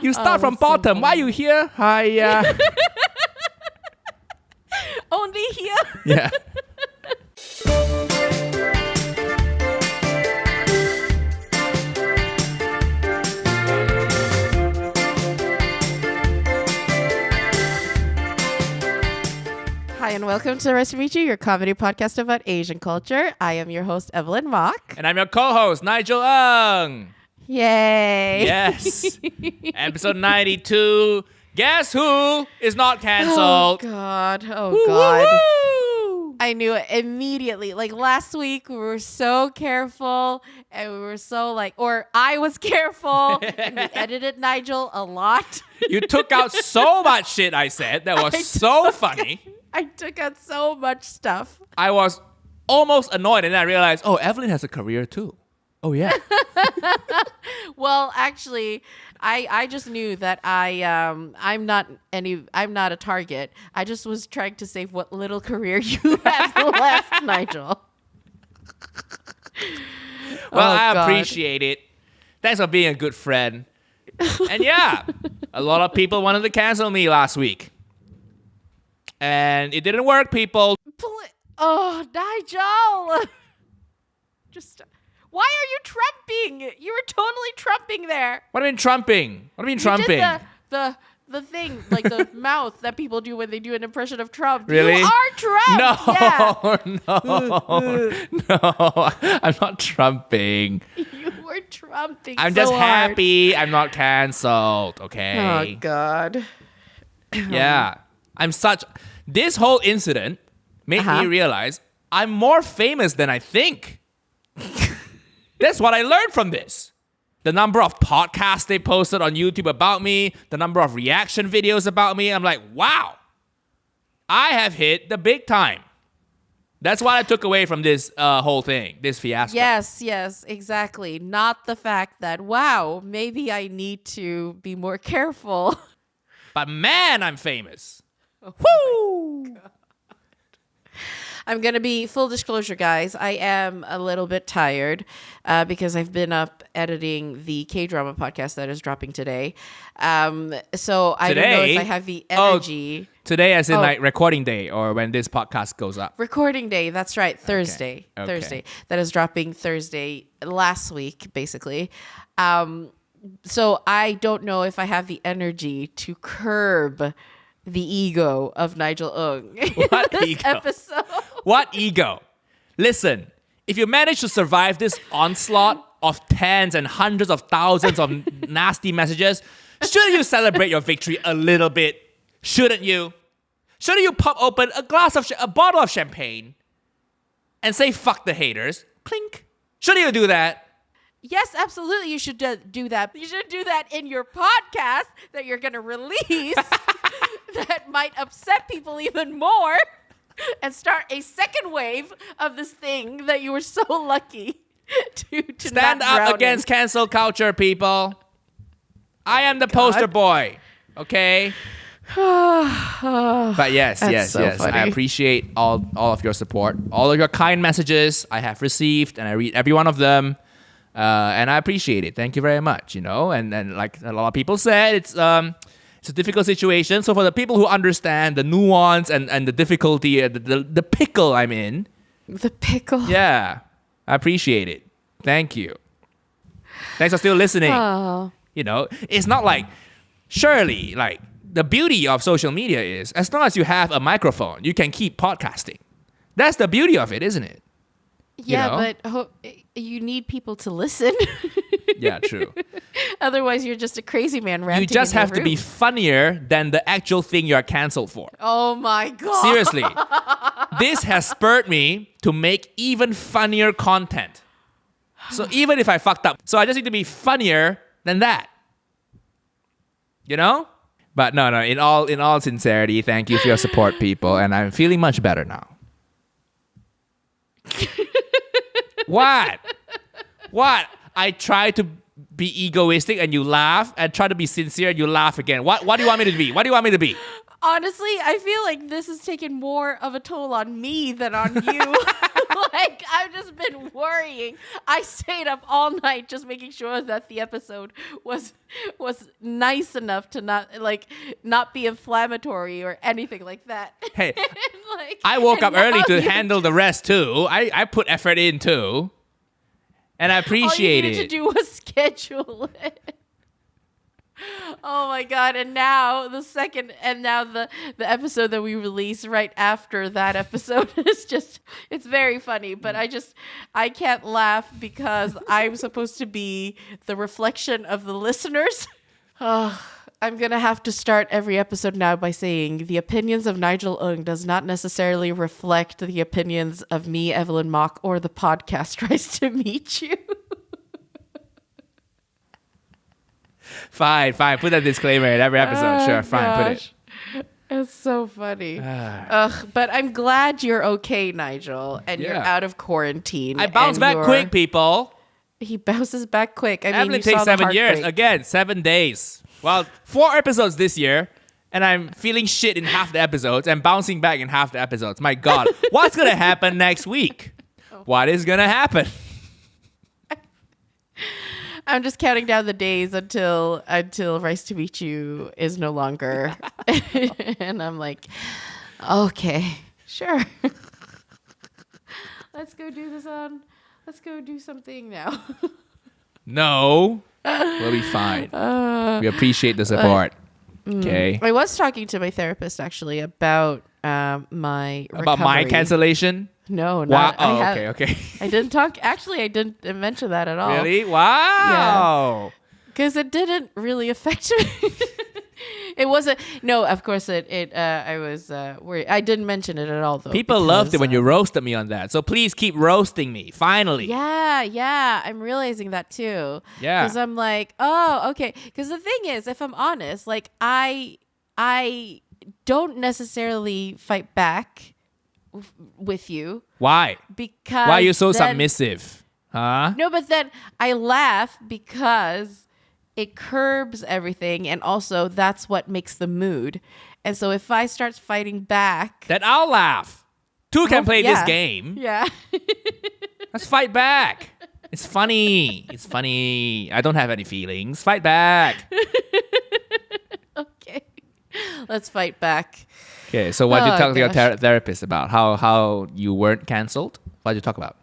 You start from bottom. Why are you here? Hi. Only here. Yeah. Hi, and welcome to Recipe, your comedy podcast about Asian culture. I am your host, Evelyn Mock. And I'm your co-host, Nigel Ng. Yay. Yes. Episode 92. Guess who is not Oh, canceled? God. Oh, Woo, God. woo, woo. I knew it immediately. Like last week, we were so careful and we were so I was careful and we edited Nigel a lot. You took out so much shit I said that was so funny. I took out so much stuff. I was almost annoyed and then I realized, oh, Evelyn has a career too. Oh, yeah. Well, actually, I just knew that I'm not a target. I just was trying to save what little career you have left, Nigel. Well, I God. appreciate it. Thanks for being a good friend. And yeah, a lot of people wanted to cancel me last week. And it didn't work, people. Oh, Nigel. Just... Why are you trumping? You were totally trumping there. What do you mean trumping? What do you mean trumping? You did the thing, like the mouth that people do when they do an impression of Trump. Really? You are Trump. No, Yeah. no. I'm not trumping. You were trumping. I'm so just hard. happy I'm not canceled, okay? Oh, God. Yeah. This whole incident made me realize I'm more famous than I think. That's what I learned from this. The number of podcasts they posted on YouTube about me, the number of reaction videos about me. I'm like, wow, I have hit the big time. That's what I took away from this whole thing, this fiasco. Yes, exactly. Not the fact that, wow, maybe I need to be more careful. But man, I'm famous. Woo! I'm going to be full disclosure, guys. I am a little bit tired because I've been up editing the K-drama podcast that is dropping today. So I don't know if I have the energy. Today as in like recording day or when this podcast goes up? Recording day, that's right. Thursday. Okay. Thursday. That is dropping Thursday last week, basically. So I don't know if I have the energy to curb the ego of Nigel Ng in What this ego? episode. What ego? Listen, if you manage to survive this onslaught of tens and hundreds of thousands of nasty messages, shouldn't you celebrate your victory a little bit? Shouldn't you? Shouldn't you pop open a bottle of champagne and say fuck the haters? Clink. Shouldn't you do that? Yes, absolutely. You should do that. You should do that in your podcast that you're going to release that might upset people even more and start a second wave of this thing that you were so lucky to Stand not drown up against cancel culture, people. I am the poster boy, okay? But yes. funny. I appreciate all of your support, all of your kind messages I have received, and I read every one of them. And I appreciate it. Thank you very much, And like a lot of people said, it's a difficult situation. So for the people who understand the nuance and the difficulty, the pickle I'm in. The pickle. Yeah, I appreciate it. Thank you. Thanks for still listening. Oh. It's not like, surely, like, the beauty of social media is, as long as you have a microphone, you can keep podcasting. That's the beauty of it, isn't it? Yeah, but you need people to listen. Yeah, true. Otherwise, you're just a crazy man ranting. You just in your have to be room. funnier than the actual thing you're canceled for. Oh my God. Seriously. This has spurred me to make even funnier content. So even if I fucked up, so I just need to be funnier than that. But no, in all sincerity, thank you for your support, people, and I'm feeling much better now. What? I try to be egoistic and you laugh, and try to be sincere and you laugh again. What do you want me to be? What do you want me to be? Honestly, I feel like this has taken more of a toll on me than on you. Like, I've just been worrying. I stayed up all night just making sure that the episode was nice enough to not be inflammatory or anything like that. Hey, Like, I woke up early to you handle the rest too. I put effort in too. And I appreciate all you needed to do was schedule it. Oh my God. And now the episode that we release right after that episode is just, it's very funny, but I can't laugh because I'm supposed to be the reflection of the listeners. Oh, I'm going to have to start every episode now by saying the opinions of Nigel Ng does not necessarily reflect the opinions of me, Evelyn Mock, or the podcast Rise to Meet You. Fine. Put that disclaimer in every episode. Sure, fine. Put it. It's so funny. But I'm glad you're okay, Nigel, and you're out of quarantine. I bounce back quick, people. He bounces back quick. I mean, Evelyn takes 7 years. Again, 7 days. Well, 4 episodes this year, and I'm feeling shit in half the episodes and bouncing back in half the episodes. My God, what's going to happen next week? What is going to happen? I'm just counting down the days until Rise to Meet You is no longer. And I'm like, okay, sure. Let's go do something now. No, we'll be fine. We appreciate the support. Okay. I was talking to my therapist actually about my recovery. About my cancellation? No, wow. not. Okay. I didn't talk. Actually, I didn't mention that at all. Really? Wow. Because it didn't really affect me. It wasn't. No, of course it. I was worried. I didn't mention it at all, though. People loved it when you roasted me on that. So please keep roasting me. Finally. Yeah. I'm realizing that too. Yeah. Because I'm like, oh, okay. Because the thing is, if I'm honest, like I don't necessarily fight back with you. Why? Because why are you so submissive? Huh? No, but then I laugh because it curbs everything, and also that's what makes the mood. And so if I start fighting back, then I'll laugh. Two can play this game. Yeah. Let's fight back. It's funny. I don't have any feelings. Fight back. Okay. Let's fight back. Okay, so what did you talk to your therapist about? How you weren't canceled? What did you talk about?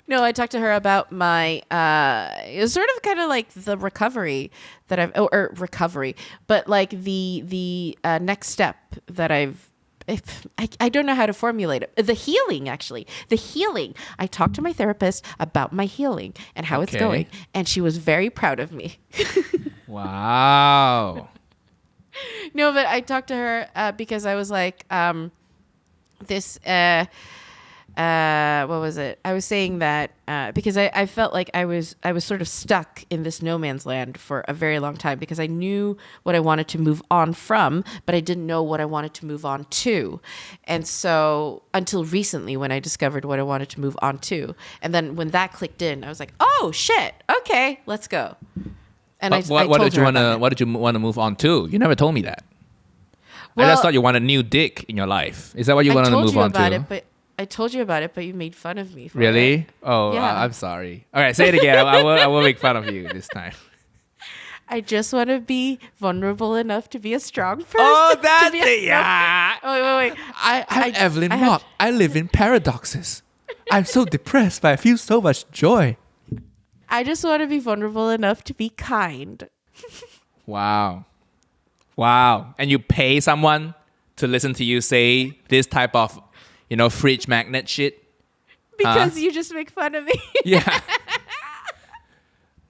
No, I talked to her about my it was sort of kind of like the recovery that I've or recovery, but like the next step that I don't know how to formulate it. The healing, actually. The healing. I talked to my therapist about my healing and how it's going, and she was very proud of me. Wow. No, but I talked to her because I was like, what was it? I was saying that because I felt like I was sort of stuck in this no man's land for a very long time because I knew what I wanted to move on from, but I didn't know what I wanted to move on to. And so until recently when I discovered what I wanted to move on to. And then when that clicked in, I was like, oh shit, okay, let's go. And what did you want to move on to? You never told me that. Well, I just thought you want a new dick in your life. Is that what you wanted to move on to? I told you about it, but you made fun of me for it. Really? Oh, yeah. I'm sorry. All right, say it again. I will make fun of you this time. I just want to be vulnerable enough to be a strong person. Oh, that's it. Yeah. Oh, wait. I'm Evelyn Mock. I live in paradoxes. I'm so depressed, but I feel so much joy. I just want to be vulnerable enough to be kind. Wow. And you pay someone to listen to you say this type of, fridge magnet shit? Because you just make fun of me. Yeah.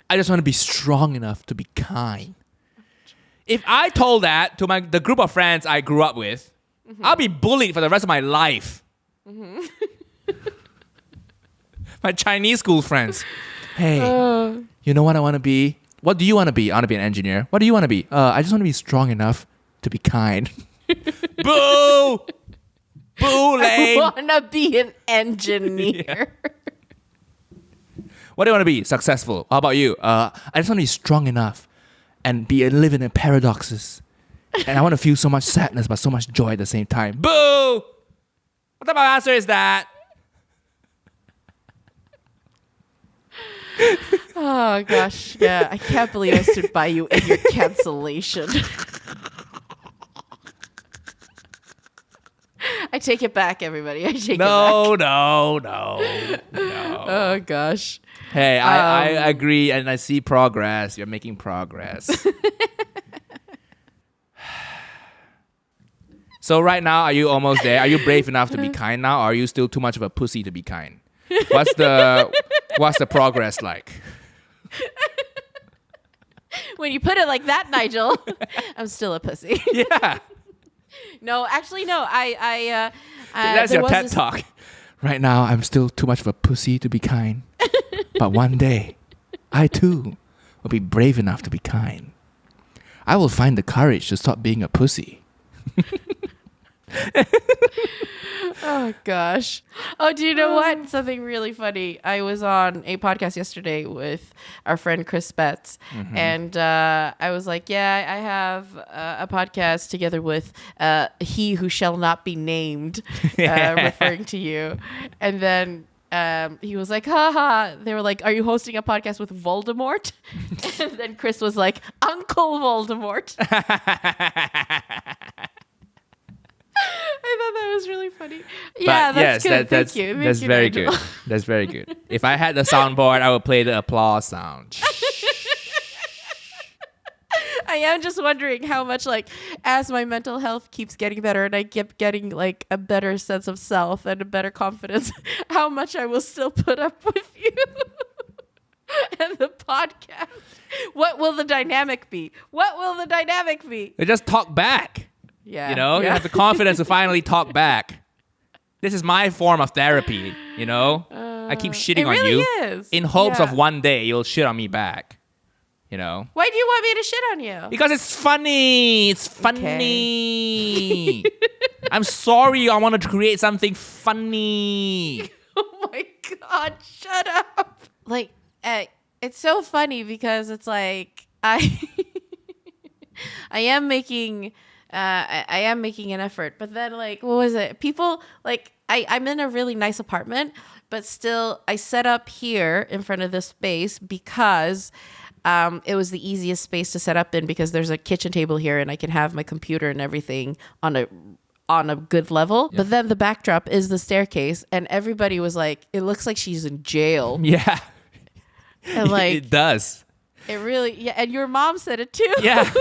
I just want to be strong enough to be kind. If I told that to the group of friends I grew up with, I'll be bullied for the rest of my life. Mm-hmm. My Chinese school friends. Hey, you know what I want to be? What do you want to be? I want to be an engineer. What do you want to be? I just want to be strong enough to be kind. Boo! Boo, lame. I want to be an engineer. Yeah. What do you want to be? Successful. How about you? I just want to be strong enough and live in paradoxes. And I want to feel so much sadness but so much joy at the same time. Boo! What type of answer is that? Oh gosh, yeah. I can't believe I stood by you in your cancellation. I take it back, everybody. I take it back. No. Oh gosh. Hey, I agree, and I see progress. You're making progress. So right now, are you almost there? Are you brave enough to be kind now, or are you still too much of a pussy to be kind? What's the progress like? When you put it like that, Nigel, I'm still a pussy. Yeah. No, actually, no. That's your TED talk. Right now, I'm still too much of a pussy to be kind. But one day, I too will be brave enough to be kind. I will find the courage to stop being a pussy. Oh gosh. Oh, do you know what? Something really funny. I was on a podcast yesterday with our friend Chris Betts, and I was like, "Yeah, I have a podcast together with he who shall not be named," referring to you. And then he was like, "Haha." They were like, "Are you hosting a podcast with Voldemort?" And then Chris was like, "Uncle Voldemort." I thought that was really funny. Yeah, that's good. Thank you. That's very good. That's very good. If I had the soundboard, I would play the applause sound. I am just wondering how much, like, as my mental health keeps getting better and I keep getting like a better sense of self and a better confidence, how much I will still put up with you and the podcast. What will the dynamic be? They just talk back. Yeah. You have the confidence to finally talk back. This is my form of therapy, I keep shitting on really you is. in hopes Yeah. of one day you'll shit on me back. Why do you want me to shit on you? Because it's funny. It's funny. I'm sorry. I wanted to create something funny. Oh my God, shut up. Like, it's so funny because it's like, I am making an effort, but then like, what was it? People like, I'm in a really nice apartment, but still I set up here in front of this space because it was the easiest space to set up in because there's a kitchen table here and I can have my computer and everything on a good level. Yeah. But then the backdrop is the staircase and everybody was like, it looks like she's in jail. Yeah. And like, it does. It really, yeah. And your mom said it too. Yeah.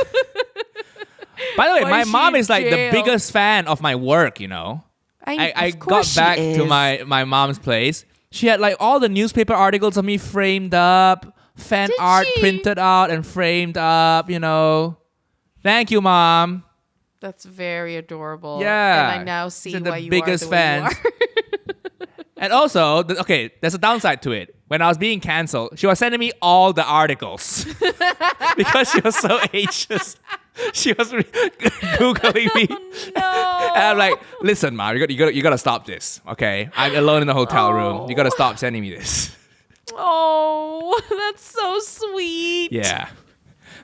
By the way, my mom is like the biggest fan of my work, I got back to my mom's place. She had like all the newspaper articles of me framed up, fan art printed out and framed up, Thank you, Mom. That's very adorable. Yeah. And I now see why you biggest are the way you fans. are. And also, there's a downside to it. When I was being canceled, she was sending me all the articles because she was so anxious. She was Googling me. Oh, no. And I'm like, listen, Mom, you gotta stop this, okay? I'm alone in the hotel room. You gotta stop sending me this. Oh, that's so sweet. Yeah.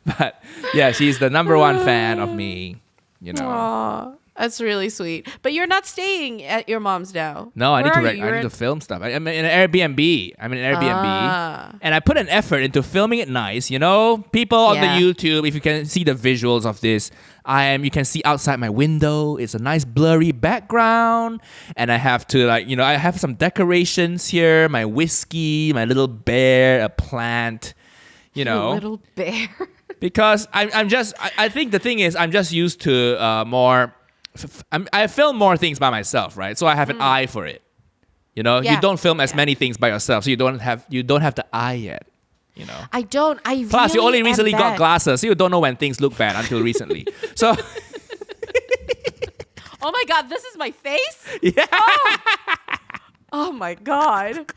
But yeah, she's the number one fan of me, Aww. That's really sweet. But you're not staying at your mom's now. No, I need to film stuff. I'm in an Airbnb. And I put an effort into filming it nice. People on the YouTube, if you can see the visuals of this, you can see outside my window. It's a nice blurry background. And I have to I have some decorations here, my whiskey, my little bear, a plant, Your little bear. Because I think the thing is I'm just used to more... I film more things by myself, right? So I have an eye for it. You don't film as many things by yourself, so you don't have the eye yet. I don't. Plus, you only recently got glasses, so you don't know when things look bad until recently. So. Oh my God! This is my face. Yeah. Oh my God.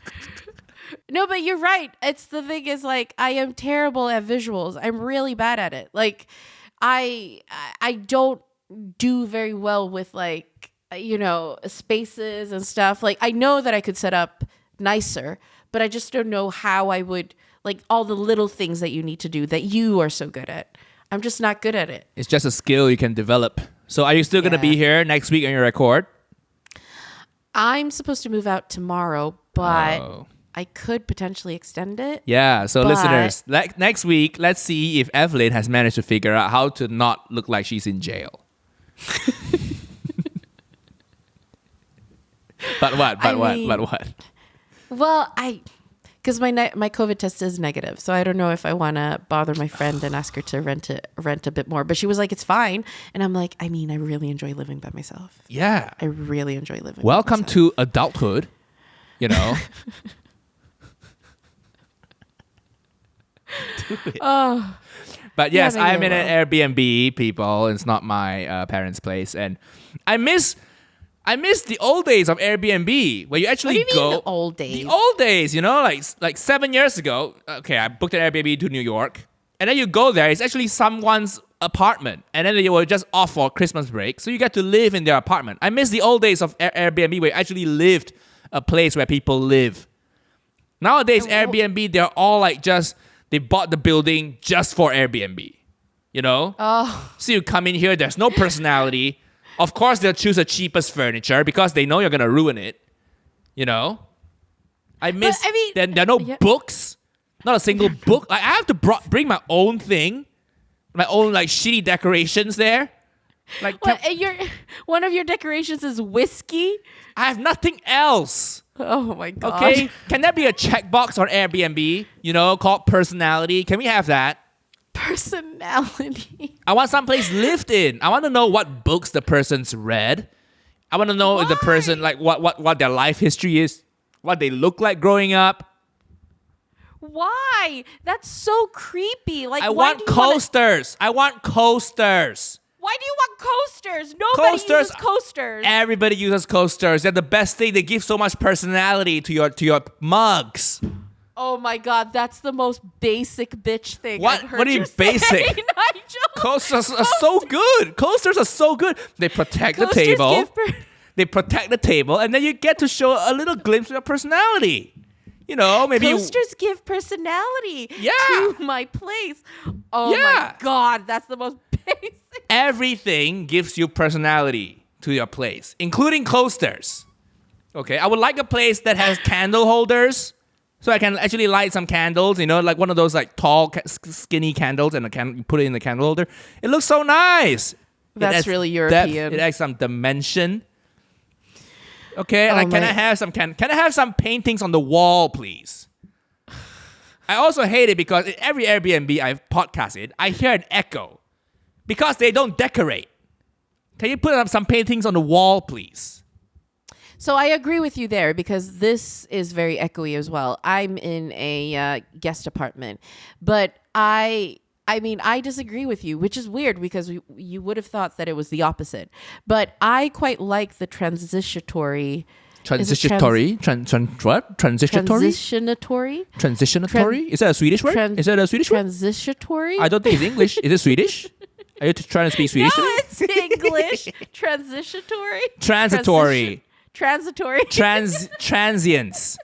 No, but you're right. The thing is, like, I am terrible at visuals. I'm really bad at it. Like, I don't do very well with like spaces and stuff. Like, I know that I could set up nicer, but I just don't know how I would, like, all the little things that you need to do that you are so good at. I'm just not good at it. It's just a skill you can develop. So are you still going to be here next week on your record? I'm supposed to move out tomorrow, but Oh. I could potentially extend it. Yeah, so But- listeners, next week, let's see if Evelyn has managed to figure out how to not look like she's in jail. But what? I mean- But what? Well, because my COVID test is negative, so I don't know if I want to bother my friend and ask her to rent a bit more. But she was like, "It's fine," and I'm like, I mean, I really enjoy living by myself. Yeah. I really enjoy living. Welcome by myself. to adulthood, you know. Oh, But yes, Yeah, maybe I'm in I an Airbnb, people. It's not my parents' place, and I miss the old days of Airbnb where you actually what do you go. mean the old days? The old days, you know, like 7 years ago. Okay, I booked an Airbnb to New York, and then you go there. It's actually someone's apartment, and then they were just off for Christmas break, so you get to live in their apartment. I miss the old days of Airbnb where you actually lived a place where people live. Nowadays, Airbnb, they're all like they bought the building just for Airbnb, you know? Oh, So you come in here, there's no personality. Of course, they'll choose the cheapest furniture because they know you're going to ruin it, you know? I miss, I mean- there are no Yeah. books, not a single book. I have to bring my own thing, my own like shitty decorations there. Like, what? And one of your decorations is whiskey. I have nothing else. Oh my god. Okay, can there be a checkbox on Airbnb, you know, called personality? Can we have that? Personality. I want someplace lived in. I want to know what books the person's read. I want to know if the person, like, what their life history is, what they look like growing up. Why? That's so creepy. Like, I why want do you wanna- coasters. I want coasters. Why do you want coasters? Nobody uses coasters. Everybody uses coasters. They're the best thing. They give so much personality to your mugs. Oh my god, that's the most basic bitch thing What? I've heard What do you you mean say, basic? Nigel. Coasters are so good. Coasters are so good. They protect the Coasters table. give They protect the table, and then you get to show a little glimpse of your personality. You know, maybe Coasters give personality Yeah. to my place. Oh Yeah. my god, that's the most basic. everything gives you personality to your place, including coasters. Okay, I would like a place that has candle holders, so I can actually light some candles. You know, like one of those like tall, skinny candles, and you put it in the candle holder. It looks so nice. That's It adds really depth, European. it adds some dimension. Okay, Oh like can I my- have some can I have some paintings on the wall, please? I also hate it because in every Airbnb I've podcasted, I hear an echo because they don't decorate. Can you put up some paintings on the wall, please? So I agree with you there because this is very echoey as well. I'm in a guest apartment, but I mean, I disagree with you, which is weird because you would have thought that it was the opposite. But I quite like the transitory. Transitory? What? Transitory? Transitionatory? Transitionatory? Is that a Swedish word? Is that a Swedish word? Transitory? I don't think it's English. Is it Swedish? Are you trying to speak Swedish to No, me? it's English. Transitory. Transitory. Transitory. Transience.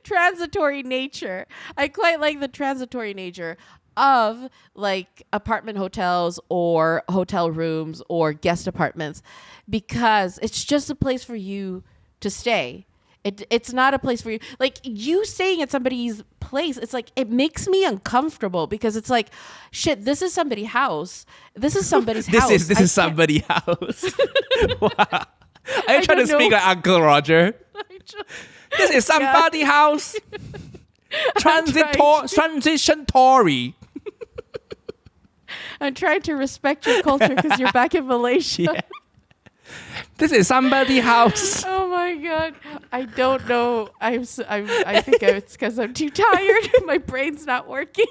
Transitory nature. I quite like the transitory nature of like apartment hotels or hotel rooms or guest apartments because it's just a place for you to stay. It's not a place for you. Like you staying at somebody's place, it's like it makes me uncomfortable because it's like, shit, this is somebody's house. This is somebody's house. This is I somebody's house. Wow. Are you trying to don't speak know. like Uncle Roger? can't- This is somebody's house. Transitionatory. I'm trying to respect your culture because you're back in Malaysia. Yeah. This is somebody's house. Oh my god! I don't know. I think it's because I'm too tired. My brain's not working.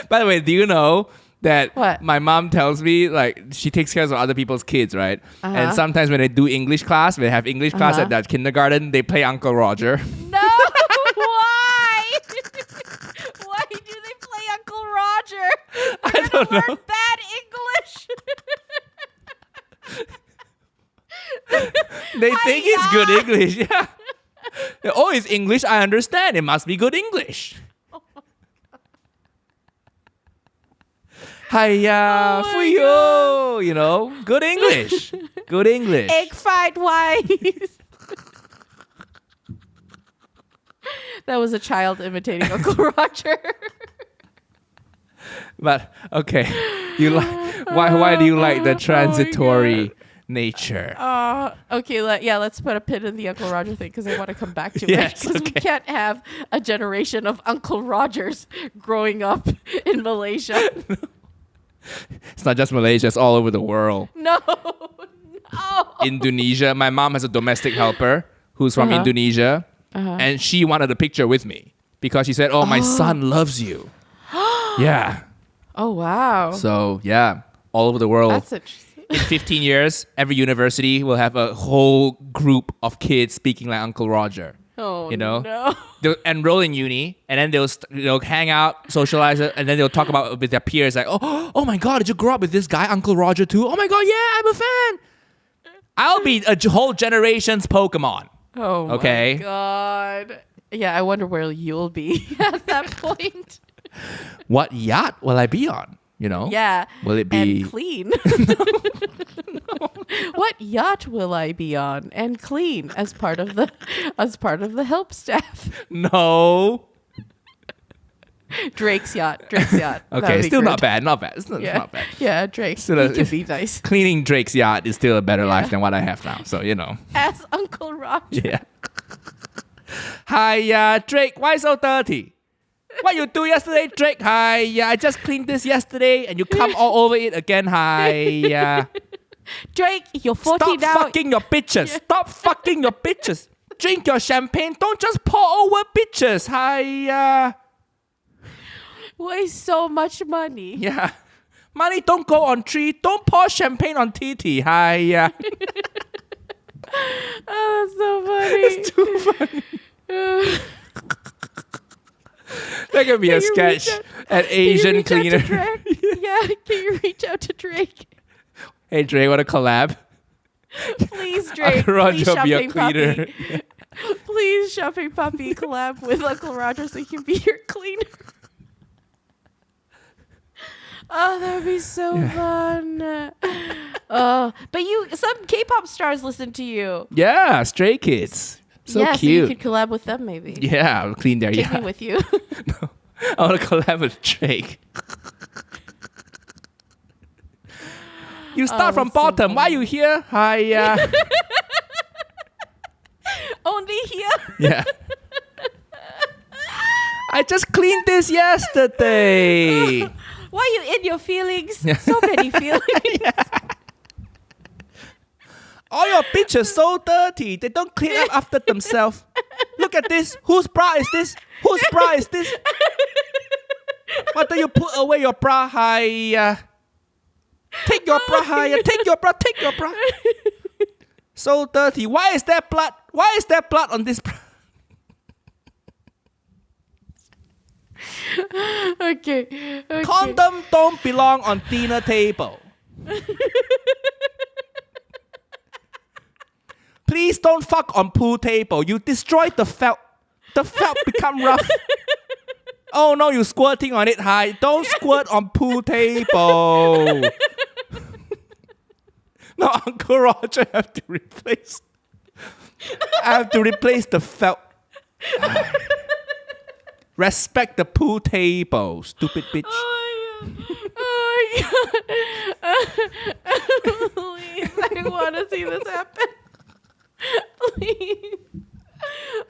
By the way, do you know that What? my mom tells me like she takes care of other people's kids, right? Uh-huh. And sometimes when they do English class, when they have English class Uh-huh. at that kindergarten, they play Uncle Roger. No, why? Why do they play Uncle Roger? I don't know. Learn bad English. They think it's good English. Yeah. Oh, it's English. I understand. It must be good English. Hiya Oh for my you. You know, good English. Good English. Egg fried rice. That was a child imitating Uncle Roger. But okay, you like why do you like the transitory nature? Okay, let's put a pin in the Uncle Roger thing because I want to come back to Yes, it. Because we can't have a generation of Uncle Rogers growing up in Malaysia. It's not just Malaysia; it's all over the world. No. Indonesia. My mom has a domestic helper who's from Indonesia, and she wanted a picture with me because she said, "Oh, my son loves you." Yeah. Oh wow. So yeah, all over the world. That's interesting. In 15 years, every university will have a whole group of kids speaking like Uncle Roger. Oh No. They'll enroll in uni, and then they'll hang out, socialize, and then they'll talk about it with their peers like, oh my God, did you grow up with this guy, Uncle Roger too? Oh my God, yeah, I'm a fan. I'll be a whole generation's Pokemon. Oh okay? My God. Yeah, I wonder where you'll be at that point. What yacht will I be on? Yeah. Will it be and clean? No. What yacht will I be on and clean as part of the help staff? No. Drake's yacht. Okay, still not bad. It's not bad. Yeah, Drake. Still he can be nice. Cleaning Drake's yacht is still a better life than what I have now. So As Uncle Roger. Yeah. Hi, Drake. Why so dirty? What you do yesterday, Drake? Hi, I just cleaned this yesterday, and you come all over it again. Hi, Drake, you're 40 Stop now. fucking your bitches. Stop fucking your bitches. Drink your champagne. Don't just pour over bitches. Hi, Waste so much money. yeah. Money don't go on tree. Don't pour champagne on TT. Hi, Oh, that's so funny. It's too funny. That could be a sketch. An Asian cleaner. Yeah, can you reach out to Drake? Hey, Drake, want to collab? Please, Drake. Uncle Roger Please, will be a Shopping cleaner. Puppy. Please, Shopping Puppy, collab with Uncle Roger so he can be your cleaner. Oh, that would be so fun. But some K-pop stars listen to you. Yeah, Stray Kids. So cute. So you could collab with them maybe. Yeah, I'll clean their Take yacht. me with you. No, I want to collab with Drake. You start from that's so bottom. Why you here? Hi, Only here. yeah. I just cleaned this yesterday. Why you in your feelings? So many feelings. All your bitches so dirty. They don't clean up after themselves. Look at this. Whose bra is this? Whose bra is this? Why don't you put away your bra? Hi. Take your bra. Hi. Take your bra. Take your bra. So dirty. Why is there blood? Why is there blood on this bra? Okay. Condom don't belong on dinner table. Please don't fuck on pool table. You destroyed the felt. The felt become rough. Oh no, you squirting on it. Hi, don't squirt on pool table. No, Uncle Roger have to replace. I have to replace the felt. Respect the pool table, stupid bitch. Oh my god. Please, I want to see this happen. Please.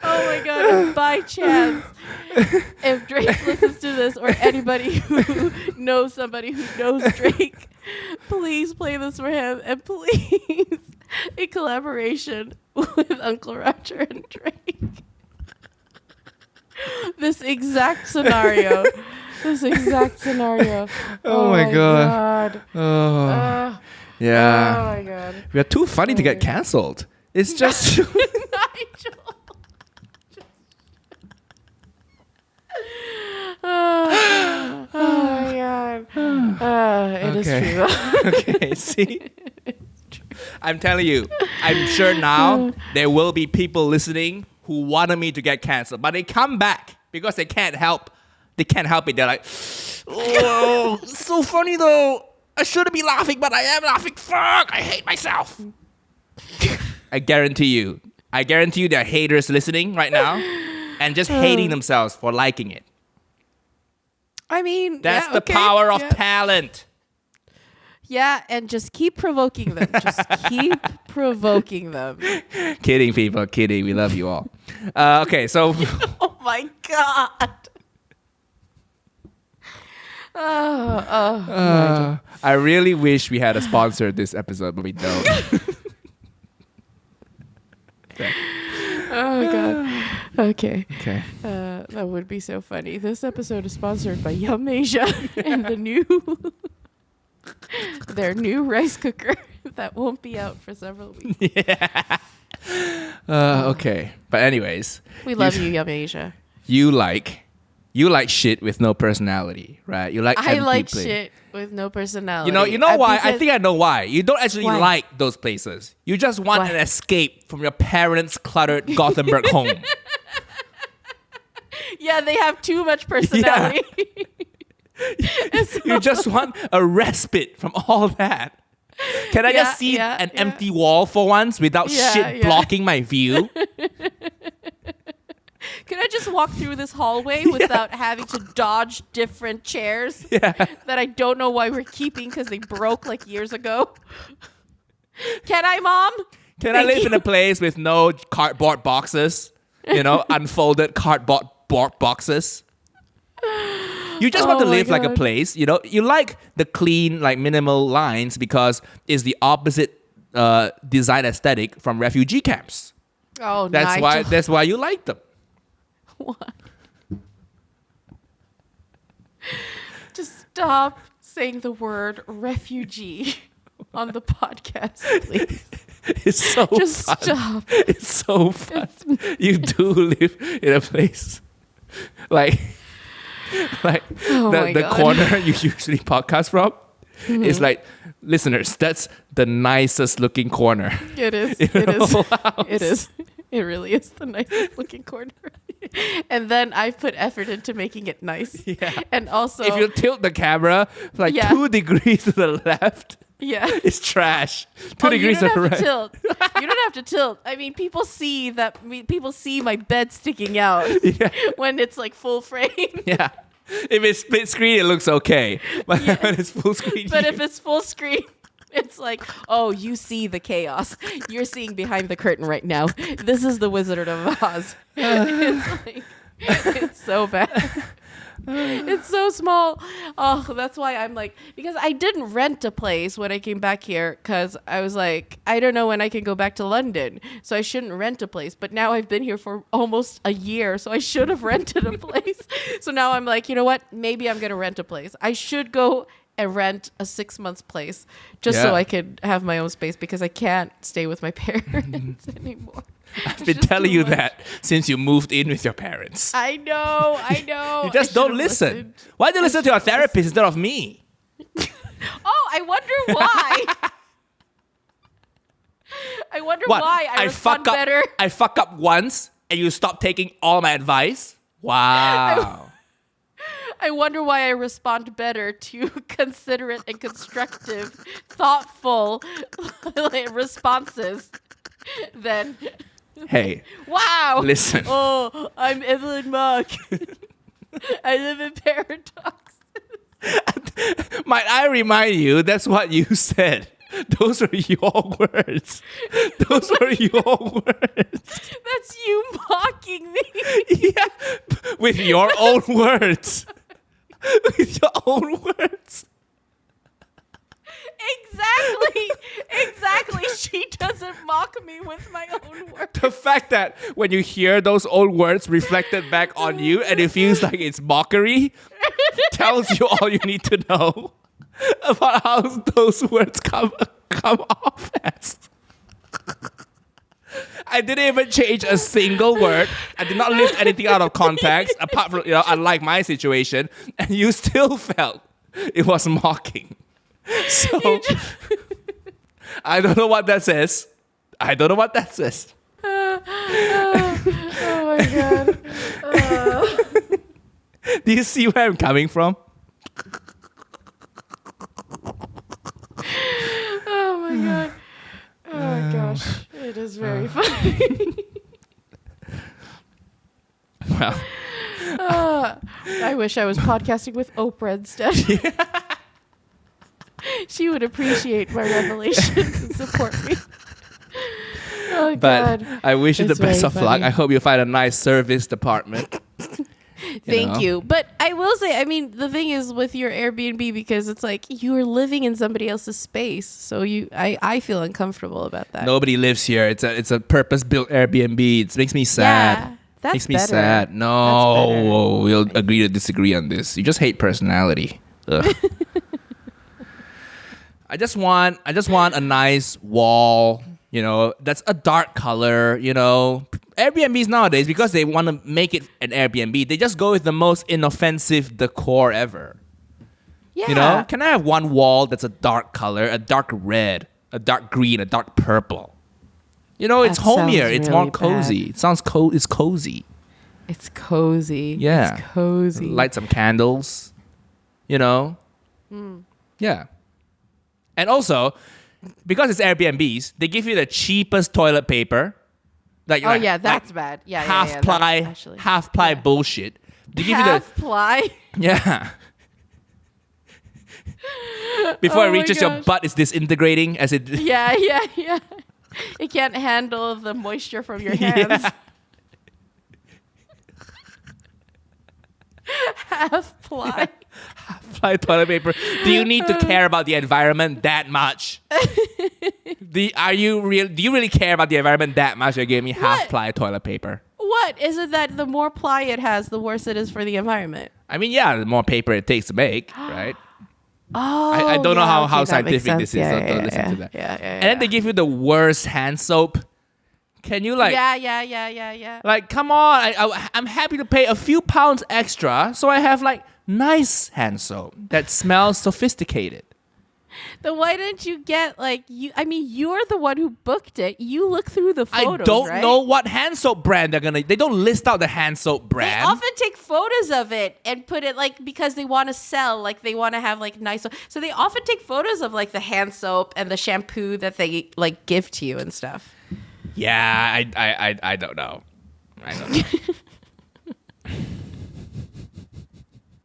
Oh my god, if by chance, if Drake listens to this or anybody who knows somebody who knows Drake, please play this for him and please, in collaboration with Uncle Roger and Drake. This exact scenario. Oh my god. Oh. Yeah. Oh my god. We are too funny to get cancelled. It's just. Nigel. Oh my god. It is true. Okay, see? I'm telling you, I'm sure now there will be people listening who wanted me to get cancelled, but they come back because they can't help. They can't help it. They're like, oh, so funny though. I shouldn't be laughing, but I am laughing. Fuck, I hate myself. I guarantee you there are haters listening right now. and just hating themselves for liking it. I mean, That's the power of talent. Yeah, and just keep provoking them. Just keep provoking them. Kidding, people. Kidding. We love you all. Okay, so... Oh, my God. I really wish we had a sponsor this episode, but we don't. Okay. Oh, my God. Okay. Okay. That would be so funny. This episode is sponsored by Yum Asia and their new rice cooker that won't be out for several weeks. Yeah. Okay. But anyways. We love you, Yum Asia. You like shit with no personality, right? You like I like play. shit with no personality. You know why? I think I know why. You don't actually Why? like those places. You just want an escape from your parents' cluttered Gothenburg home. Yeah, they have too much personality. You just want a respite from all that. Can I just see an empty wall for once without shit blocking my view? Can I just walk through this hallway without having to dodge different chairs that I don't know why we're keeping because they broke like years ago? Can I, Mom? Can I live in a place with no cardboard boxes? Unfolded cardboard boxes? You just want to live like a place. You like the clean, like minimal lines because it's the opposite design aesthetic from refugee camps. Oh, that's why you like them. What? Just stop saying the word refugee on the podcast, please. It's so just fun. Stop. It's so fun. You do live in a place like the corner you usually podcast from. It's like, listeners, that's the nicest looking corner. It is. It is. It really is the nicest looking corner. And then I put effort into making it nice. Yeah. And also, if you tilt the camera like 2 degrees to the left, it's trash. 2 degrees to the right. Tilt. You don't have to tilt. I mean, people see my bed sticking out when it's like full frame. Yeah. If it's split screen, it looks okay. But when it's full screen. But if it's full screen, it's like, oh, you see the chaos. You're seeing behind the curtain right now. This is the Wizard of Oz. It's so bad. It's so small. Oh, that's why I'm like, because I didn't rent a place when I came back here because I was like, I don't know when I can go back to London, so I shouldn't rent a place. But now I've been here for almost a year, so I should have rented a place. So now I'm like, you know what? Maybe I'm gonna rent a place. I should go and rent a 6-month place just so I could have my own space because I can't stay with my parents anymore. I've been telling you that since you moved in with your parents. I know. You just don't listen. Listened. Why do you listen to a therapist instead of me? Oh, I wonder why. I wonder why I respond better. I fuck up once and you stop taking all my advice? Wow. I wonder why I respond better to considerate and constructive, thoughtful responses than... Hey. Wow. Listen. Oh, I'm Evelyn Mark. I live in Paradox. Might I remind you, that's what you said. Those are your words. Those are your words. That's you mocking me. Yeah. With your own words. With your own words. Exactly. She doesn't mock me with my own words. The fact that when you hear those old words reflected back on you and it feels like it's mockery tells you all you need to know about how those words come off as. I didn't even change a single word. I did not lift anything out of context, apart from, unlike my situation, and you still felt it was mocking. So, I don't know what that says. Oh my God. Do you see where I'm coming from? Oh my God. Oh my gosh. It is very funny. Well, I wish I was podcasting with Oprah instead. She would appreciate my revelations and support me. Oh, but God. I wish you the It's best very of luck. funny. I hope you find a nice service department. Thank know? you. But I will say, I mean, the thing is with your Airbnb, because it's like you are living in somebody else's space. So I feel uncomfortable about that. Nobody lives here. It's a purpose-built Airbnb. It makes me sad. Yeah, that's Makes me better. sad. That's No, better. we'll agree to disagree on this. You just hate personality. Ugh. I just want a nice wall, that's a dark color, Airbnbs nowadays, because they want to make it an Airbnb, they just go with the most inoffensive decor ever. Yeah. Can I have one wall that's a dark color, a dark red, a dark green, a dark purple? It's That homier. sounds It's more really cozy. bad. It sounds it's cozy. It's cozy. Yeah. It's cozy. Light some candles, Yeah. And also, because it's Airbnbs, they give you the cheapest toilet paper. That's bad. Yeah, half ply, half ply bullshit. They give half ply. yeah. Before Oh it my reaches your gosh. butt, it's disintegrating as it. Yeah. It can't handle the moisture from your hands. Yeah. Half ply. Ply toilet paper. Do you need to care about the environment that much? Do you really care about the environment that much? You're giving me half ply toilet paper. What? Is it that the more ply it has, the worse it is for the environment? I mean, yeah, the more paper it takes to make, right? Oh, I don't know how that makes scientific this is. sense. So don't listen to that. Yeah. And then they give you the worst hand soap. Can you Yeah. like, come on? I'm happy to pay a few pounds extra so I have like nice hand soap that smells sophisticated. Then why didn't you get you're the one who booked it. You look through the photos, I don't right? know what hand soap brand they don't list out the hand soap They brand. often take photos of it and put it because they want to sell, they want to have nice. So they often take photos of the hand soap and the shampoo that they give to you and stuff. Yeah, I don't know. I don't know.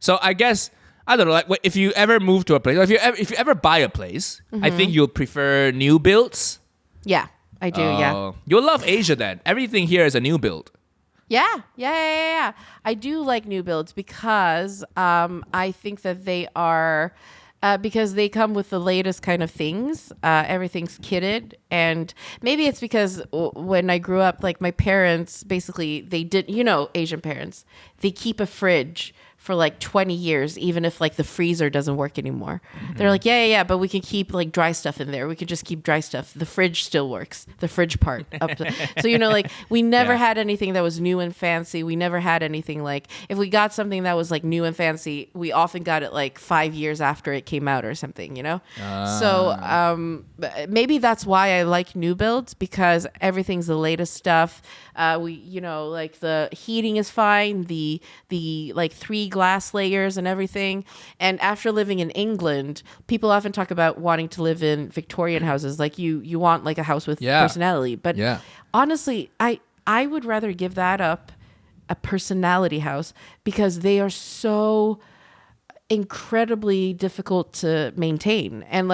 So I guess I don't know. If you ever move to a place, or if you ever buy a place, I think you'll prefer new builds. Yeah, I do. Yeah. Oh, you'll love Asia then. Everything here is a new build. Yeah. I do like new builds because I think that they are. Because they come with the latest kind of things. Everything's kitted. And maybe it's because when I grew up, my parents, basically, they did, Asian parents, they keep a fridge for 20 years, even if the freezer doesn't work anymore. Mm-hmm. They're like, yeah, but we can keep dry stuff in there. We can just keep dry stuff. The fridge still works. The fridge part. So, we never had anything that was new and fancy. We never had anything if we got something that was new and fancy, we often got it 5 years after it came out or something, So maybe that's why I like new builds, because everything's the latest stuff. The heating is fine. The 3 glass layers and everything. And after living in England, people often talk about wanting to live in Victorian houses. You want a house with personality. But honestly, I would rather give that up, a personality house, because they are so incredibly difficult to maintain. And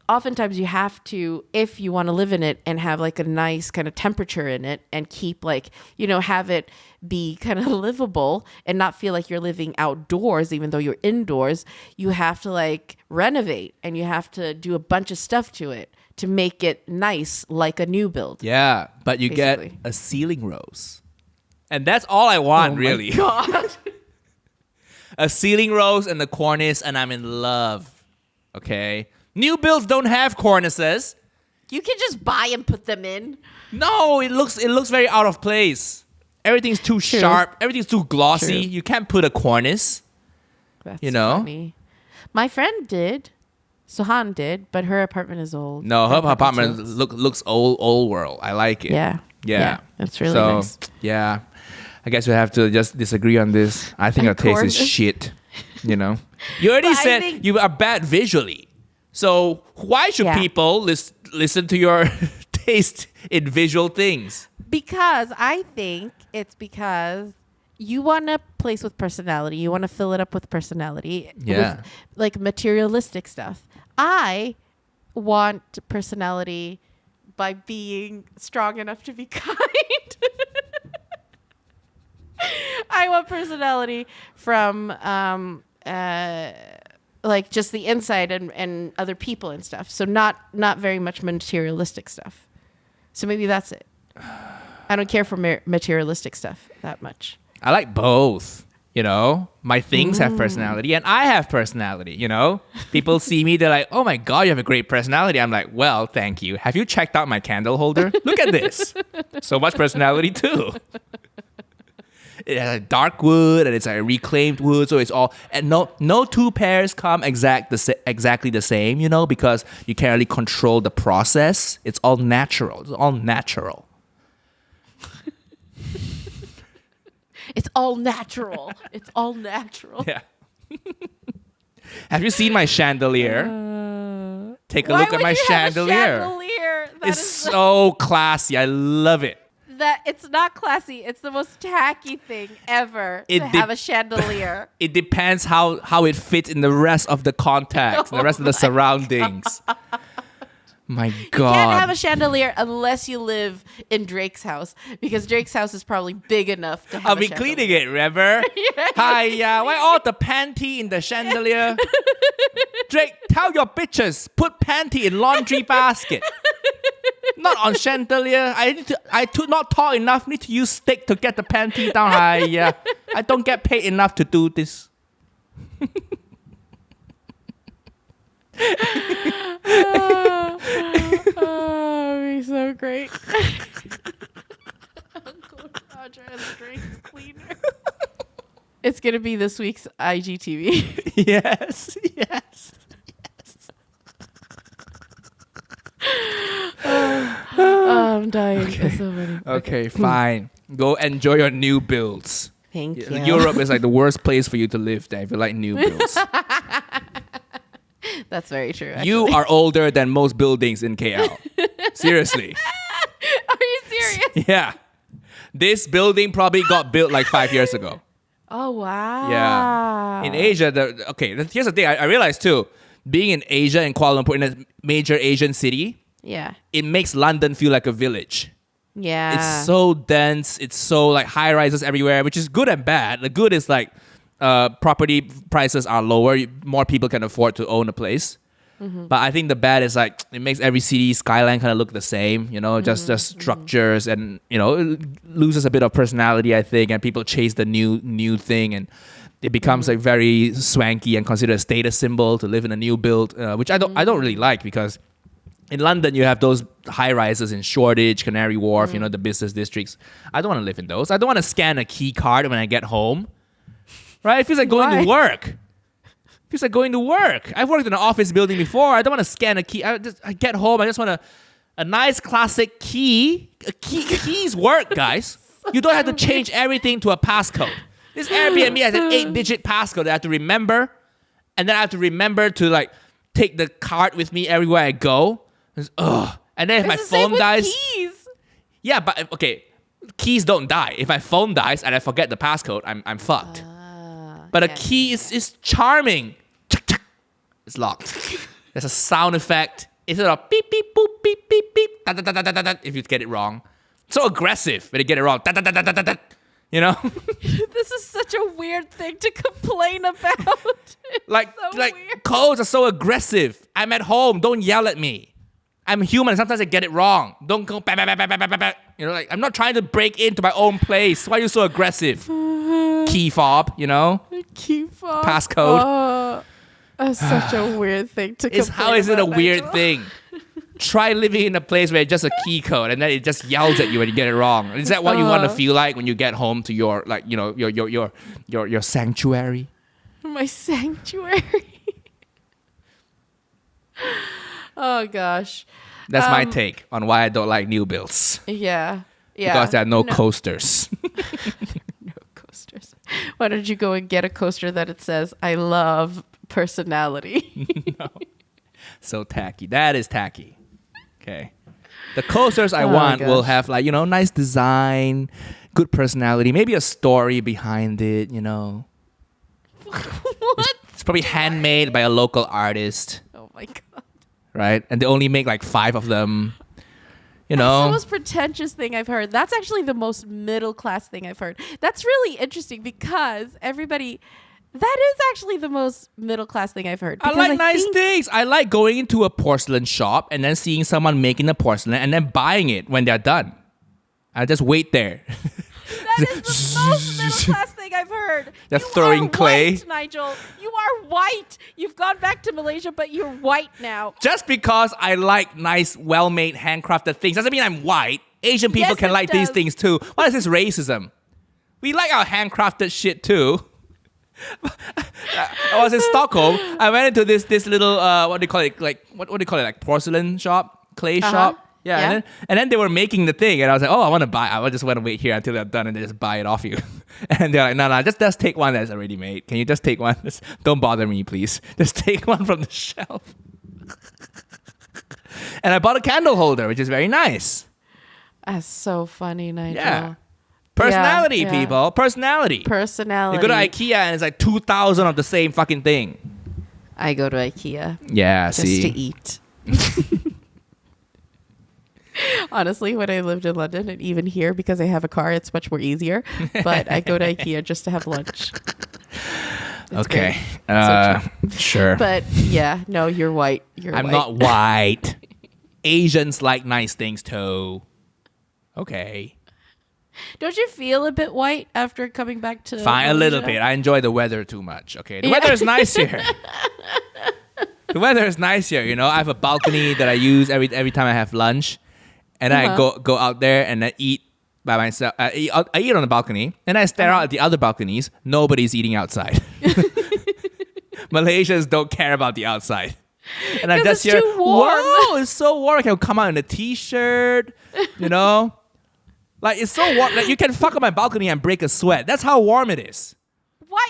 oftentimes you have to, if you want to live in it and have a nice kind of temperature in it and keep have it be kind of livable and not feel like you're living outdoors, even though you're indoors, you have to renovate and you have to do a bunch of stuff to it to make it nice, like a new build. Yeah, but you basically get a ceiling rose. And that's all I want, really. God. A ceiling rose and a cornice, and I'm in love. Okay? New builds don't have cornices. You can just buy and put them in. No, it looks very out of place. Everything's too sharp. Everything's too glossy. True. You can't put a cornice. That's Funny. My friend did. Sohan did, but her apartment is old. No, her apartment looks old world. I like it. Yeah. That's really so, nice. Yeah. I guess we have to just disagree on this. I think our taste is shit. You already said you are bad visually. So why should people listen to your taste in visual things? Because I think it's because you want a place with personality. You want to fill it up with personality. Yeah. With, like, materialistic stuff. I want personality by being strong enough to be kind. I want personality from like just the inside and other people and stuff. So not very much materialistic stuff. So maybe that's it. I don't care for materialistic stuff that much. I like both. My things have personality and I have personality, People see me, they're like, oh my God, you have a great personality. I'm like, well, thank you. Have you checked out my candle holder? Look at this. So much personality too. It has dark wood and it's like reclaimed wood. So it's all, and no two pairs come exactly the same, because you can't really control the process. It's all natural. It's all natural. It's all natural. It's all natural. Yeah. Have you seen my chandelier? Take a look at my chandelier. It's so classy. I love it. That it's not classy. It's the most tacky thing ever to have a chandelier. It depends how it fits in the rest of the context, the rest of the surroundings. My God. You can't have a chandelier unless you live in Drake's house, because Drake's house is probably big enough to have I'll be cleaning it, remember? Hi, why all the panty in the chandelier? Drake, tell your bitches, put panty in laundry basket. Not on chandelier. I not tall enough. Need to use stick to get the panty down. Hi, I don't get paid enough to do this. He's so great. Uncle Roger and Drake's cleaner. It's gonna be this week's IGTV. Yes. I'm dying. Okay. So many. Okay, fine. Go enjoy your new builds. Thank you. Europe is like the worst place for you to live there if you like new builds. That's very true. Actually. You are older than most buildings in KL. Seriously. Are you serious? Yeah. This building probably got built like 5 years ago. Oh, wow. Yeah. In Asia, here's the thing. I realized too, being in Asia, in Kuala Lumpur, in a major Asian city, it makes London feel like a village. Yeah. It's so dense. It's so like high rises everywhere, which is good and bad. The good is like property prices are lower. More people can afford to own a place. Mm-hmm. But I think the bad is like it makes every city skyline kind of look the same, just structures, and it loses a bit of personality, I think, and people chase the new thing, and it becomes like very swanky and considered a status symbol to live in a new build, which I don't really like, because in London you have those high rises in Shoreditch, Canary Wharf, the business districts. I don't want to live in those. I don't want to scan a key card when I get home. Right? It feels like going to work. Feels like going to work. I've worked in an office building before. I don't want to scan a key. I get home. I just want a nice classic key. Keys work, guys. You don't have to change everything to a passcode. This Airbnb has an 8-digit passcode that I have to remember. And then I have to remember to like take the card with me everywhere I go. And then if my phone dies. Keys. Yeah, but okay. Keys don't die. If my phone dies and I forget the passcode, I'm fucked. But a key is charming. It's locked. There's a sound effect. Instead of beep, beep, boop, beep, beep, beep, da, da, da, da, da, da, if you get it wrong. So aggressive when you get it wrong. Da, da, da, da, da, da, This is such a weird thing to complain about. Like codes are so aggressive. I'm at home. Don't yell at me. I'm human. Sometimes I get it wrong. Don't go bah, bah, bah, bah, bah, bah, bah. Like I'm not trying to break into my own place. Why are you so aggressive? Key fob, Key fob. Passcode. That's such a weird thing to complain How is it a about, weird Nigel? thing? Try living in a place where it's just a key code and then it just yells at you when you get it wrong. Is that what you want to feel like when you get home to your your sanctuary? My sanctuary. Oh gosh. That's my take on why I don't like new builds. Yeah. Because there are no coasters. No coasters. Why don't you go and get a coaster that it says "I love personality"? No. So tacky. That is tacky. Okay. The coasters I want will have like, nice design, good personality, maybe a story behind it, you know. What? It's probably handmade by a local artist, Oh my god. right? And they only make like 5 of them. You That's know, the most pretentious thing I've heard. That's actually the most middle class thing I've heard. That's really interesting because everybody. That is actually the most middle class thing I've heard. I like nice things. I like going into a porcelain shop and then seeing someone making the porcelain and then buying it when they're done. I just wait there. That is the most middle class thing I've heard. Just You throwing are clay. White, Nigel. You are white. You've gone back to Malaysia, but you're white now. Just because I like nice, well-made, handcrafted things doesn't mean I'm white. Asian people Yes, can it like these does. things too. What is this racism? We like our handcrafted shit too. I was in Stockholm. I went into this little what do you call it? Like what do you call it? Like porcelain shop, clay shop. Yeah, Yeah. And then they were making the thing, and I was like, oh, I want to buy. I just want to wait here until they're done, and they just buy it off you. And they're like, no, just take one that's already made. Can you just take one? Just, don't bother me, please. Just take one from the shelf. And I bought a candle holder, which is very nice. That's so funny, Nigel. Yeah. Personality, Yeah. people. Personality. Personality. You go to IKEA and it's like 2,000 of the same fucking thing. I go to IKEA Yeah, just see. to eat. Honestly, when I lived in London and even here, because I have a car, it's much more easier. But I go to IKEA just to have lunch. It's Okay. great. Sure. But yeah, no, you're white. You're I'm white. not white. Asians like nice things too. Okay. Don't you feel a bit white after coming back to Fine, a little Malaysia? bit. I enjoy the weather too much. Okay. The weather is nice here. The weather is nice here. You know, I have a balcony that I use every time I have lunch. And I go out there and I eat by myself. I eat on the balcony and I stare out at the other balconies. Nobody's eating outside. Malaysians don't care about the outside. And I'm 'Cause just it's here. too warm. Whoa, it's so warm. I can come out in a t-shirt, you know? Like, it's so warm. Like, you can fuck on my balcony and break a sweat. That's how warm it is. Why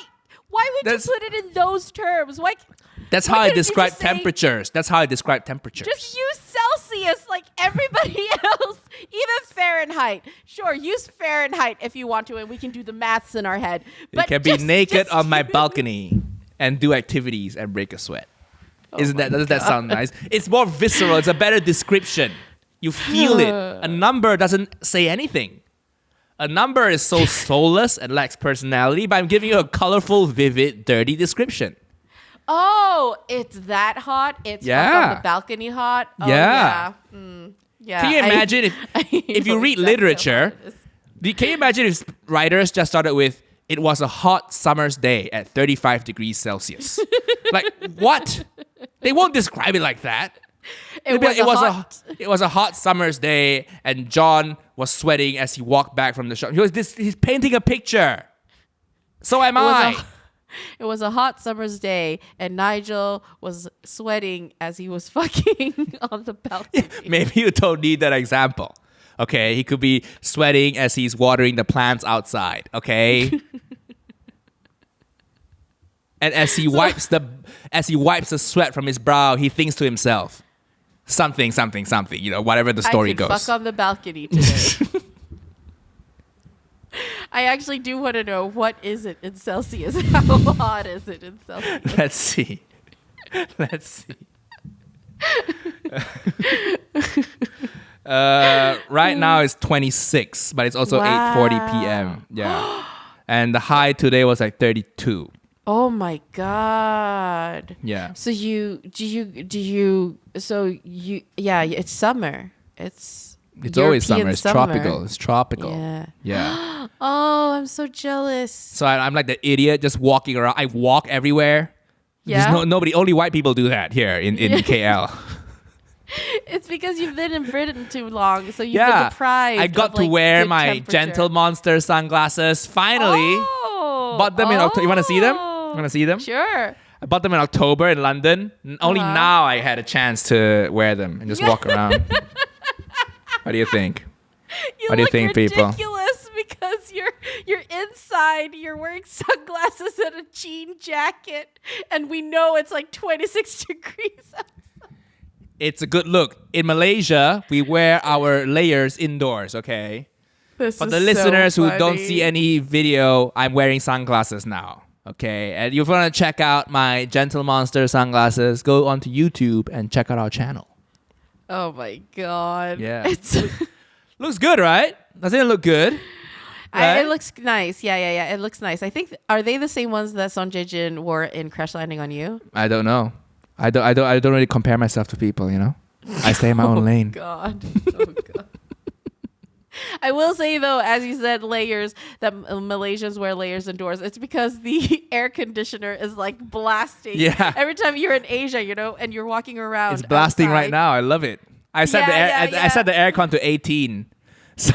would That's- you put it in those terms? Why? That's Why how I couldn't you describe just say- temperatures. That's how I describe temperatures. Just use Celsius like everybody else, even Fahrenheit. Sure, use Fahrenheit if you want to, and we can do the maths in our head. You But can be just- naked just on my use- balcony and do activities and break a sweat. Oh Doesn't that sound nice? It's more visceral. It's a better description. You feel it. A number doesn't say anything. A number is so soulless and lacks personality, but I'm giving you a colorful, vivid, dirty description. Oh, it's that hot. It's Yeah. up on the balcony hot. Oh, Yeah. Yeah. Can you imagine if you know read exactly literature, how hot it is. can you imagine if writers just started with, it was a hot summer's day at 35 degrees Celsius? Like, what? They won't describe it like that. It was a hot summer's day, and John was sweating as he walked back from the shop. He's painting a picture. So am I. It was a hot summer's day, and Nigel was sweating as he was fucking on the balcony. Maybe you don't need that example. Okay, he could be sweating as he's watering the plants outside. Okay. And as he wipes the sweat from his brow, he thinks to himself, something, you know, whatever the story I could goes. fuck on the balcony today. I actually do want to know, what is it in Celsius? How hot is it in Celsius? Let's see. Right now it's 26, but it's also 8:40 p.m. Yeah. And the high today was like 32. Oh my god. Yeah. So it's summer. It's always European summer. It's tropical. It's tropical. Yeah. Yeah. Oh, I'm so jealous. So I'm like the idiot just walking around. I walk everywhere. Yeah. Nobody, only white people do that here in KL. It's because you've been in Britain too long, so you've been deprived. I got of, to like, wear good my temperature. Gentle Monster sunglasses. Finally. Oh. Bought them in October. You want to see them? You want to see them? Sure. I bought them in October in London. Only now I had a chance to wear them and just walk around. What do you think? What do you think, people? Ridiculous because you're inside, you're wearing sunglasses and a jean jacket, and we know it's like 26 degrees outside. It's a good look. In Malaysia, we wear our layers indoors, okay? For the listeners who don't see any video, I'm wearing sunglasses now. Okay, and if you want to check out my Gentle Monster sunglasses, go onto YouTube and check out our channel. Oh my god. Yeah. Looks good, right? Doesn't it look good? Right? It looks nice. Yeah. It looks nice. I think are they the same ones that Song Jae-jin wore in Crash Landing on You? I don't know. I don't really compare myself to people, you know? I stay in my own lane. God. Oh god. I will say though, as you said, layers, that Malaysians wear layers indoors. It's because the air conditioner is like blasting. Yeah. Every time you're in Asia, you know, and you're walking around. It's blasting outside. right now. I love it. I set I set the aircon to 18. So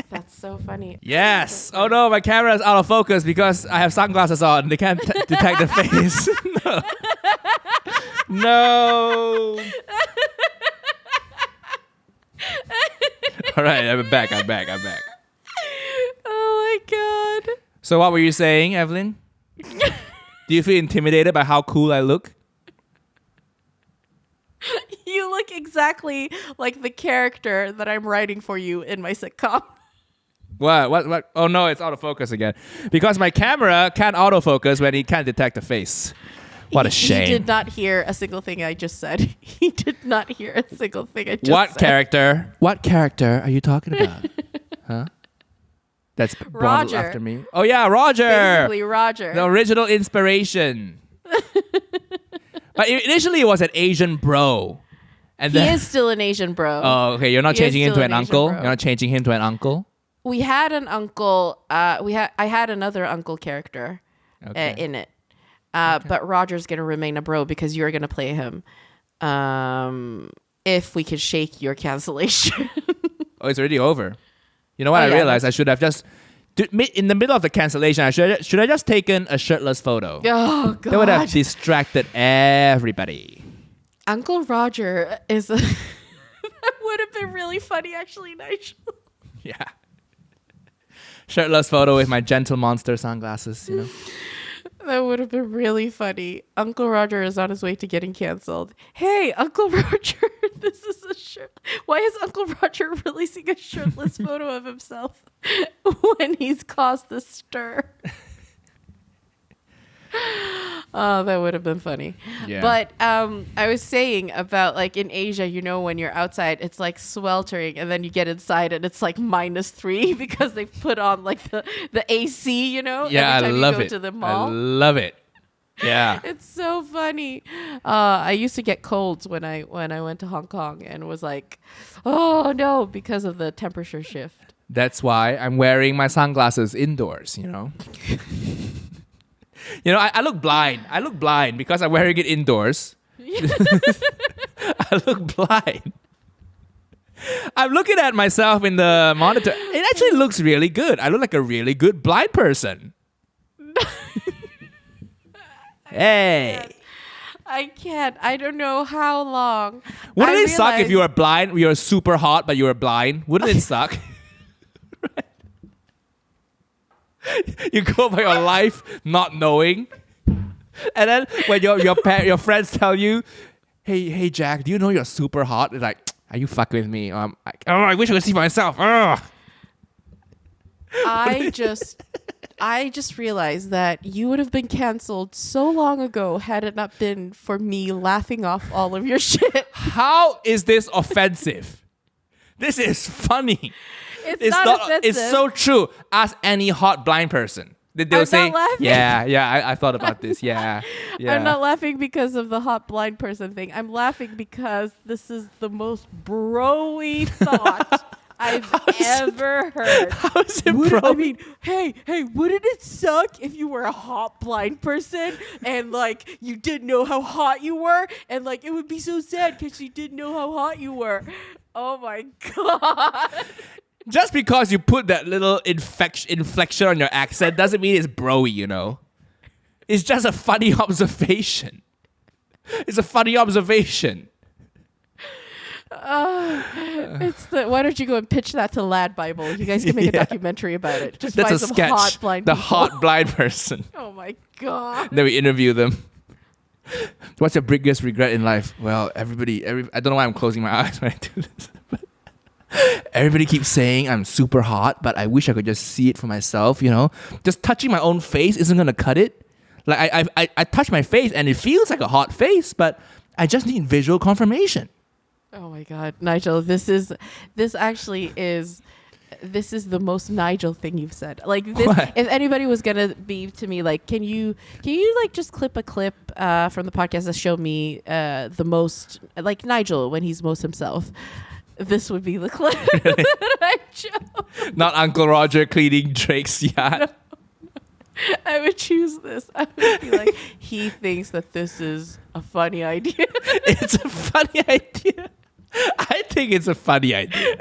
that's so funny. Yes. Oh no, my camera is out of focus because I have sunglasses on. They can't detect the face. No. All right, I'm back. Oh my god. So what were you saying, Evelyn? Do you feel intimidated by how cool I look? You look exactly like the character that I'm writing for you in my sitcom. What? Oh no, it's out of focus again. Because my camera can't autofocus when it can't detect the face. What a shame. He did not hear a single thing I just said. He did not hear a single thing I just said. What character are you talking about? Huh? That's Roger. after me. Oh yeah, Roger. Basically, Roger. The original inspiration. But initially it was an Asian bro. And he is still an Asian bro. Oh, okay. You're not changing him to an uncle? Bro. You're not changing him to an uncle? We had an uncle. I had another uncle character in it. But Roger's going to remain a bro because you're going to play him. If we could shake your cancellation. Oh, it's already over. You know what? I realized I should have just... in the middle of the cancellation, should I just taken a shirtless photo? Oh, God. That would have distracted everybody. Uncle Roger is... that would have been really funny, actually, Nigel. Yeah. Shirtless photo with my Gentle Monster sunglasses, you know? That would have been really funny. Uncle Roger is on his way to getting canceled. Hey, Uncle Roger, this is a shirt. Why is Uncle Roger releasing a shirtless photo of himself when he's caused the stir? Oh, that would have been funny. Yeah. But I was saying about like in Asia, you know, when you're outside, it's like sweltering, and then you get inside and it's like -3 because they've put on like the AC, you know. Yeah, every time I love you go it. To the mall. I love it. Yeah. It's so funny. I used to get colds when I went to Hong Kong and was like, oh no, because of the temperature shift. That's why I'm wearing my sunglasses indoors, you know. You know, I look blind. I look blind because I'm wearing it indoors. I look blind. I'm looking at myself in the monitor. It actually looks really good. I look like a really good blind person. Hey. I can't. I don't know how long. Wouldn't it suck if you were blind? You were super hot, but you were blind. Wouldn't it suck? Right. You go by your life not knowing, and then when your friends tell you, "Hey Jack, do you know you're super hot?" It's like, "Are you fucking with me?" I wish I could see myself. I just realized that you would have been canceled so long ago had it not been for me laughing off all of your shit. How is this offensive? This is funny. It's not offensive. It's so true. Ask any hot blind person. They'll say, not laughing. Yeah, I thought about this. Yeah. I'm not laughing because of the hot blind person thing. I'm laughing because this is the most bro-y thought I've ever heard. How is it bro? I mean, hey, wouldn't it suck if you were a hot blind person and like you didn't know how hot you were, and like it would be so sad because you didn't know how hot you were. Oh my God. Just because you put that little inflection on your accent doesn't mean it's bro-y, you know. It's just a funny observation. It's a funny observation. Why don't you go and pitch that to Lad Bible? You guys can make a documentary about it. Just That's find a some sketch. hot blind the people. hot blind person. Oh my God. Then we interview them. What's your biggest regret in life? Well, I don't know why I'm closing my eyes when I do this. Everybody keeps saying I'm super hot, but I wish I could just see it for myself, Just touching my own face isn't going to cut it. Like I touch my face and it feels like a hot face, but I just need visual confirmation. Oh my God, Nigel, this is the most Nigel thing you've said. Like this, What? if anybody was gonna be to me like, can you like just clip a clip from the podcast that showed me the most like Nigel when he's most himself? This would be the clip that I chose. Not Uncle Roger cleaning Drake's yacht. I would choose this. I would be like, he thinks that this is a funny idea. It's a funny idea. I think it's a funny idea.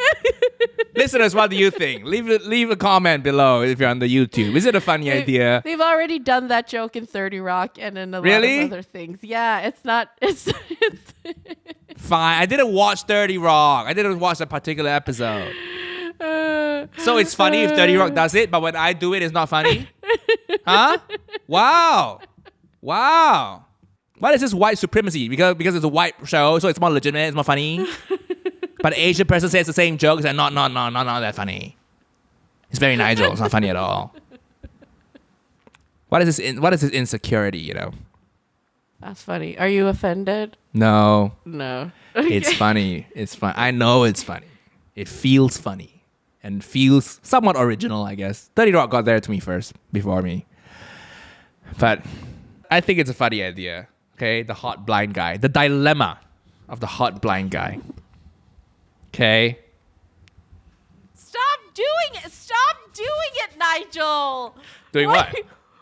Listeners, what do you think? Leave a comment below if you're on the YouTube. Is it a funny idea? They've already done that joke in 30 Rock and in a lot of other things. Yeah, it's Fine. I didn't watch 30 Rock. I didn't watch that particular episode. So it's funny if 30 Rock does it, but when I do it, it's not funny? Huh? Wow. What is this white supremacy? Because it's a white show, so it's more legitimate, it's more funny. But an Asian person says the same jokes and not that funny. It's very Nigel. It's not funny at all. What is this insecurity, That's funny. Are you offended? No. No. It's funny. It's fun. I know it's funny. It feels funny. And feels somewhat original, I guess. 30 Rock got there to me first, before me. But I think it's a funny idea. Okay? The hot blind guy. The dilemma of the hot blind guy. Okay? Stop doing it. Stop doing it, Nigel. Doing what?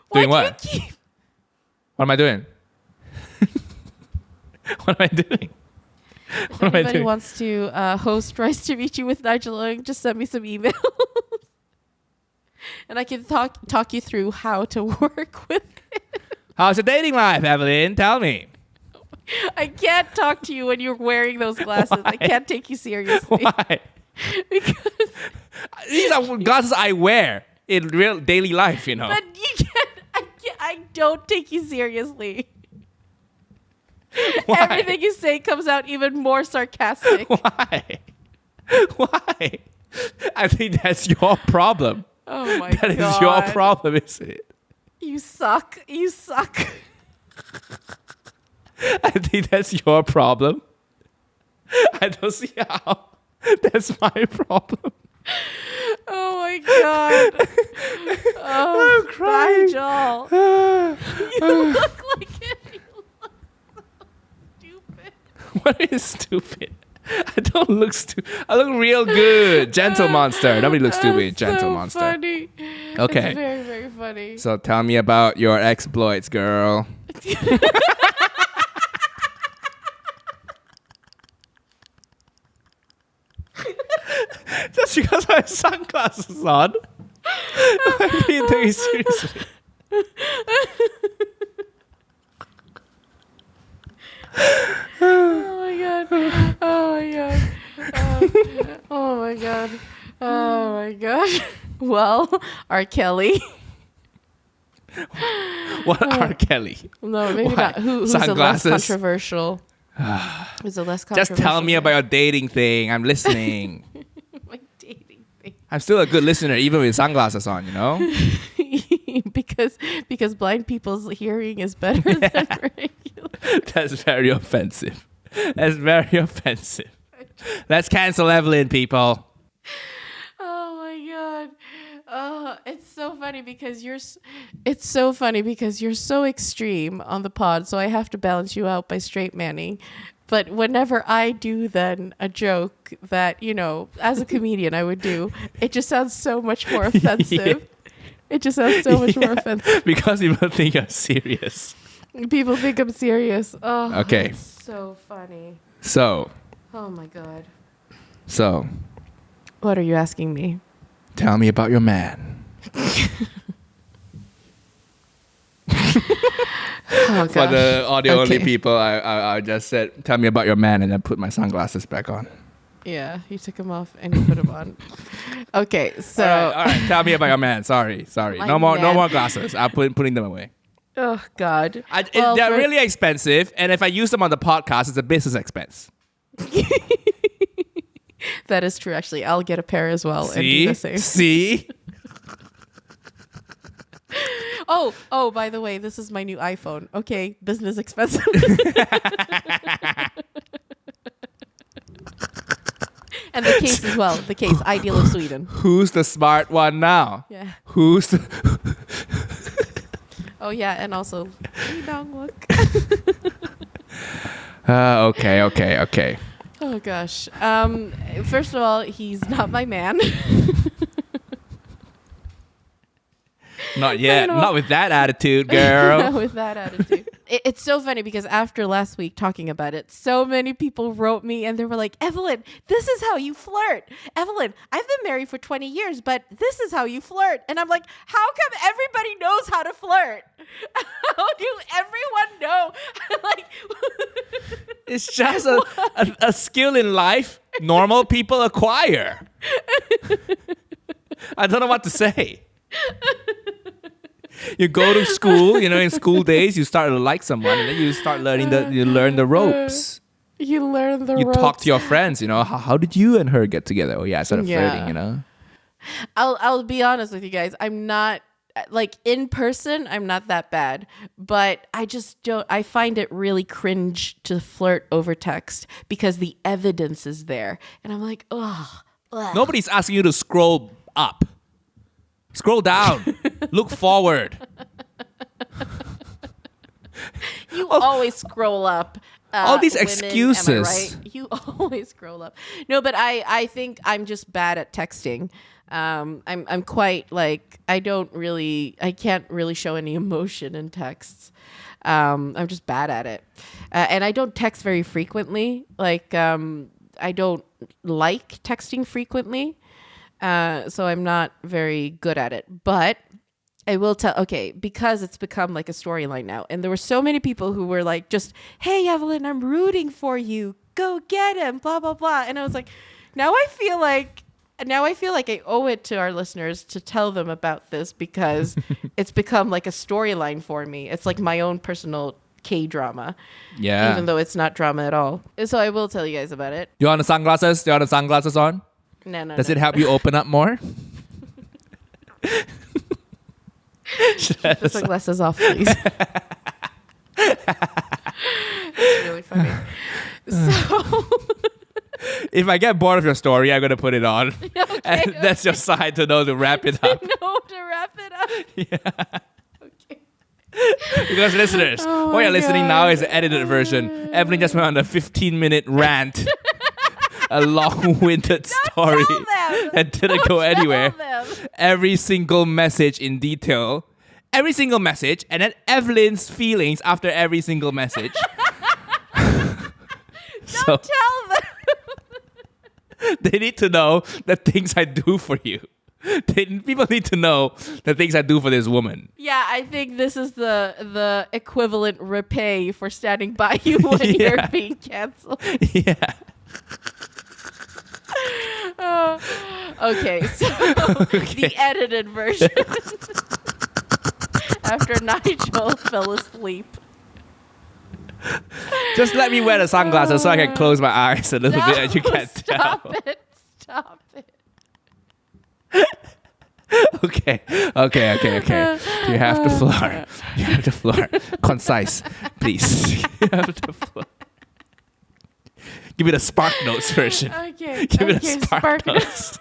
Why Doing what? do you keep... What am I doing? What am I doing? If anybody wants to host Rise to Meet You with Nigel Owing, just send me some emails. And I can talk you through how to work with it. How's your dating life, Evelyn? Tell me. I can't talk to you when you're wearing those glasses. Why? I can't take you seriously. Why? Because These are glasses I wear in real daily life, But you I don't take you seriously. Why? Everything you say comes out even more sarcastic. Why? Why? I think that's your problem. Oh my That God. is your problem, isn't it? You suck. You suck. I think that's your problem. I don't see how that's my problem. Oh my God. Oh, I'm crying. Nigel. You look like it. You look so stupid. What is stupid? I don't look stupid. I look real good. Gentle monster. Nobody looks stupid. Gentle so monster. Funny. Okay. It's very, very funny. So tell me about your exploits, girl. Just because I have sunglasses on. I didn't take it seriously. Oh my God. Oh my God. Oh my God. Oh my gosh. Well, R. Kelly. What R. Kelly? No, maybe Why? not. Who's a less Sunglasses? controversial? Who's a less controversial? Just tell me about your dating thing. I'm listening. my dating thing. I'm still a good listener, even with sunglasses on, because blind people's hearing is better than regular. That's very offensive. That's very offensive. Let's cancel Evelyn, people. Oh my God. Oh, it's so funny because you're so extreme on the pod, so I have to balance you out by straight manning. But whenever I do then a joke that, as a comedian I would do, it just sounds so much more offensive. Yeah. It just sounds so much more offensive. Because people think you're serious. People think I'm serious. Oh, Okay. It's so funny. So, Oh my God. what are you asking me? Tell me about your man. Oh, For the audio only Okay. people, I just said, tell me about your man, and then put my sunglasses back on. Yeah, you took them off and you put them on. Okay, so All right. Tell me about your man. Sorry. My No more man. glasses. I'm putting them away. oh God. They're really expensive, and if I use them on the podcast, it's a business expense. That is true. Actually, I'll get a pair as well and do the same. See? Oh, by the way, this is my new iPhone. Okay, business expensive. And the case as well. The case, ideal of Sweden. Who's the smart one now? Yeah. Who's the... Oh, yeah, and also, look. Okay. Oh, gosh. First of all, he's not my man. Not yet. Not with that attitude, girl. Not with that attitude. It's so funny because after last week talking about it, so many people wrote me and they were like, Evelyn, this is how you flirt. Evelyn, I've been married for 20 years, but this is how you flirt. And I'm like, how come everybody knows how to flirt? How do everyone know? Like, it's just a skill in life normal people acquire. I don't know what to say. You go to school, in school days, you start to like someone, and then you start learning you learn the ropes. You learn the ropes. You talk to your friends, how did you and her get together? Oh yeah, I started flirting, I'll be honest with you guys. I'm not like in person, I'm not that bad, but I find it really cringe to flirt over text because the evidence is there. And I'm like, ugh. Nobody's asking you to scroll up. Scroll down. Look forward. You always scroll up. All these women, excuses. Am I right? You always scroll up. No, but I think I'm just bad at texting. I'm quite like I can't really show any emotion in texts. I'm just bad at it, and I don't text very frequently. Like I don't like texting frequently. So I'm not very good at it, but I will because it's become like a storyline now. And there were so many people who were like, just, hey, Evelyn, I'm rooting for you. Go get him, blah, blah, blah. And I was like, now I feel like I owe it to our listeners to tell them about this because it's become like a storyline for me. It's like my own personal K-drama. Yeah. Even though it's not drama at all. So I will tell you guys about it. Do you want the sunglasses? Do you want the sunglasses on? No. Does it help you open up more? Keep the sunglasses off, please. It's really funny. So, if I get bored of your story, I'm going to put it on. Okay, and that's your sign to know to wrap it up. To wrap it up. Yeah. Okay. Because listeners, what you're listening now is the edited version. Evelyn just went on a 15-minute rant. A long-winded story that didn't go anywhere. Every single message in detail. Every single message. And then Evelyn's feelings after every single message. Don't tell them. They need to know the things I do for you. People need to know the things I do for this woman. Yeah, I think this is the equivalent repay for standing by you when you're being canceled. Yeah. Okay, so the edited version. After Nigel fell asleep. Just let me wear the sunglasses so I can close my eyes a little bit and you can't tell. Stop it. Okay. You have to floor. You have to floor. Concise, please. You have to floor. Give me the Spark Notes version. Okay. Give me the Spark Notes.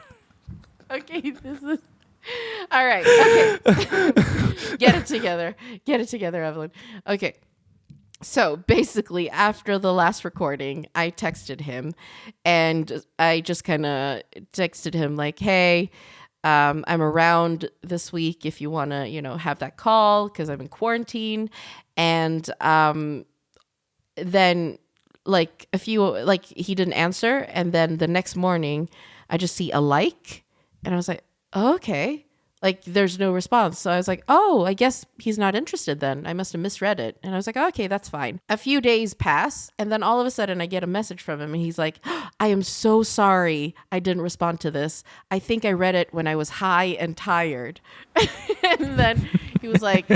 Okay, this is... All right, okay. Get it together, Evelyn. Okay. So basically, after the last recording, I texted him and I just kind of texted him like, hey, I'm around this week if you want to, have that call because I'm in quarantine. And then he didn't answer. And then the next morning, I just see a like. And I was like, oh, okay. Like, there's no response. So I was like, oh, I guess he's not interested then. I must have misread it. And I was like, oh, okay, that's fine. A few days pass. And then all of a sudden I get a message from him. And he's like, I am so sorry I didn't respond to this. I think I read it when I was high and tired. And then he was like,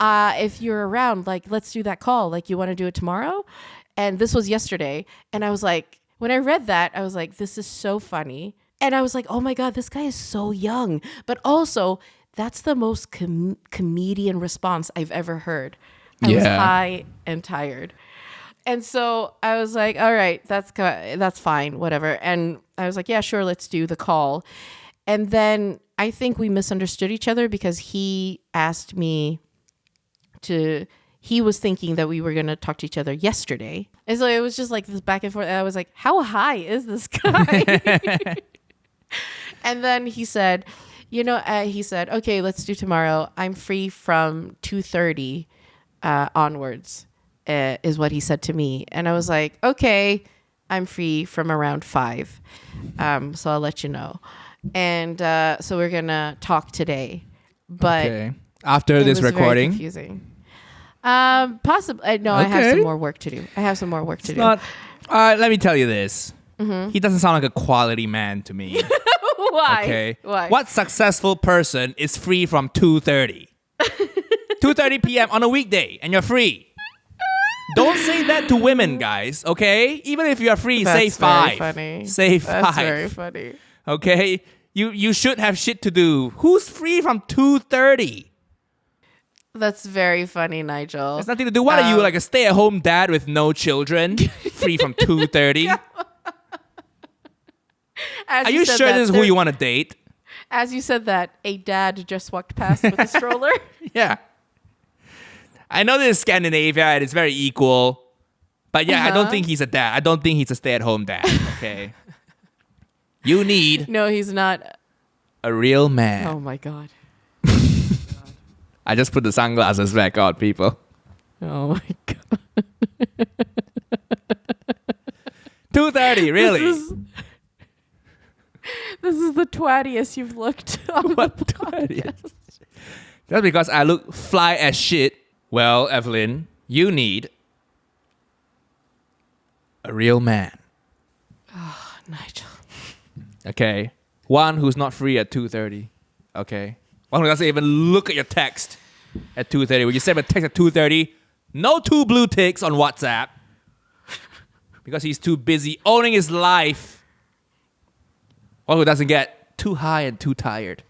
if you're around, like, let's do that call. Like, you want to do it tomorrow? And this was yesterday. And I was like, When I read that, I was like, this is so funny. And I was like, oh my God, this guy is so young. But also, that's the most comedian response I've ever heard. I was high and tired. And so I was like, all right, that's fine, whatever. And I was like, yeah, sure, let's do the call. And then I think we misunderstood each other because he asked me he was thinking that we were going to talk to each other yesterday. And so it was just like this back and forth. And I was like, how high is this guy? And then he said, okay, let's do tomorrow. I'm free from 2:30 onwards, is what he said to me. And I was like, okay, I'm free from around 5. So I'll let you know. And so we're going to talk today. But okay. After this recording? Very confusing. Possibly. No, okay. I have some more work to do. Let me tell you this. Mm-hmm. He doesn't sound like a quality man to me. Why? Okay. Why? What successful person is free from 2:30? 2:30 p.m. on a weekday, and you're free. Don't say that to women, guys. Okay. Even if you are free, say 5. Funny. Say 5. That's very funny. Okay. You should have shit to do. Who's free from 2:30? That's very funny, Nigel. It's nothing to do. What are you, like a stay-at-home dad with no children? Free from 2:30? Are you sure this is who you want to date? As you said that, a dad just walked past with a stroller. Yeah. I know this is Scandinavia and it's very equal. But yeah, I don't think he's a dad. I don't think he's a stay-at-home dad. Okay. You need... No, he's not. A real man. Oh my God. I just put the sunglasses back on, people. Oh my God. 2:30, really? This is the twattiest you've looked on the podcast. That's because I look fly as shit. Well, Evelyn, you need a real man. Oh, Nigel. Okay. One who's not free at 2:30. Okay. One who doesn't even look at your text at 2:30. When you send a text at 2:30, no 2 blue ticks on WhatsApp because he's too busy owning his life. One who doesn't get too high and too tired.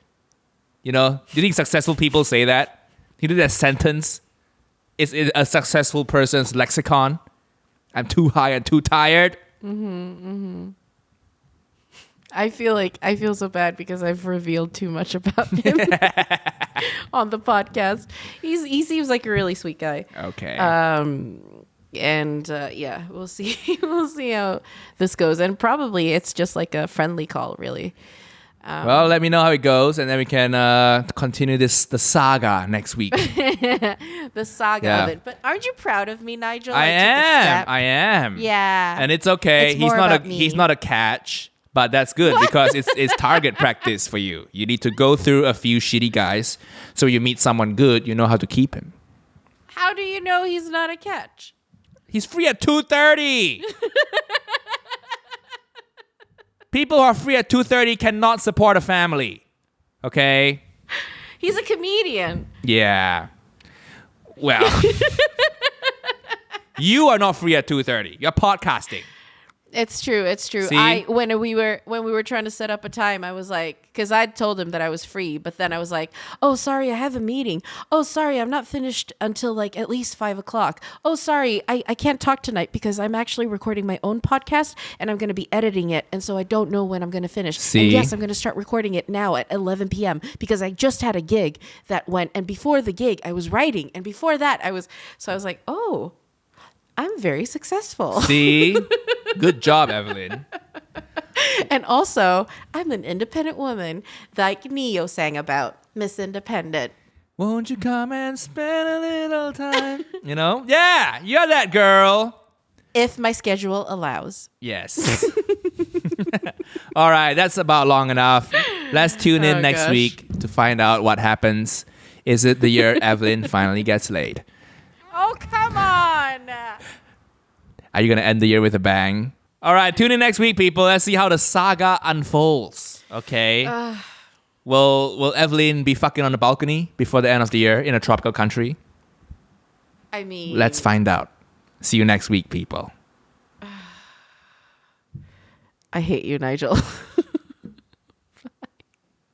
You know, do you think successful people say that? You do that sentence? Is it a successful person's lexicon? I'm too high and too tired. I feel so bad because I've revealed too much about him on the podcast. He seems like a really sweet guy. Okay. Yeah, we'll see. We'll see how this goes. And probably it's just like a friendly call, really. Well, let me know how it goes, and then we can continue the saga next week. The saga of it. But aren't you proud of me, Nigel? I am. Yeah. And it's okay. He's not a catch, but that's good because it's target practice for you. You need to go through a few shitty guys, so you meet someone good, you know how to keep him. How do you know he's not a catch? He's free at 2:30. People who are free at 2:30 cannot support a family. Okay? He's a comedian. Yeah. Well. You are not free at 2:30. You're podcasting. It's true. See? When we were trying to set up a time, I was like, because I told him that I was free, but then I was like, oh, sorry, I have a meeting. Oh, sorry, I'm not finished until like at least 5:00. Oh, sorry, I can't talk tonight because I'm actually recording my own podcast and I'm going to be editing it. And so I don't know when I'm going to finish. See? And yes, I'm going to start recording it now at 11 p.m. because I just had a gig that went, and before the gig I was writing. And before that I was like, oh, I'm very successful. See? Good job, Evelyn. And also, I'm an independent woman, like Neo sang about, Miss Independent. Won't you come and spend a little time? You know? Yeah, you're that girl. If my schedule allows. Yes. All right, that's about long enough. Let's tune in next week to find out what happens. Is it the year Evelyn finally gets laid? Oh, come on. Are you going to end the year with a bang? All right, tune in next week, people. Let's see how the saga unfolds. Okay. Will Evelyn be fucking on the balcony before the end of the year in a tropical country? I mean... Let's find out. See you next week, people. I hate you, Nigel.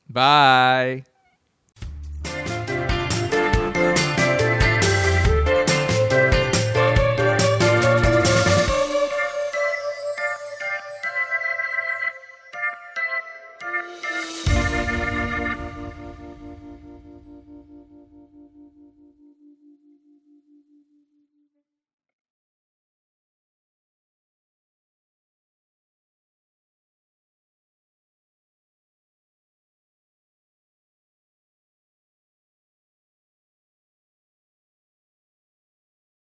Bye.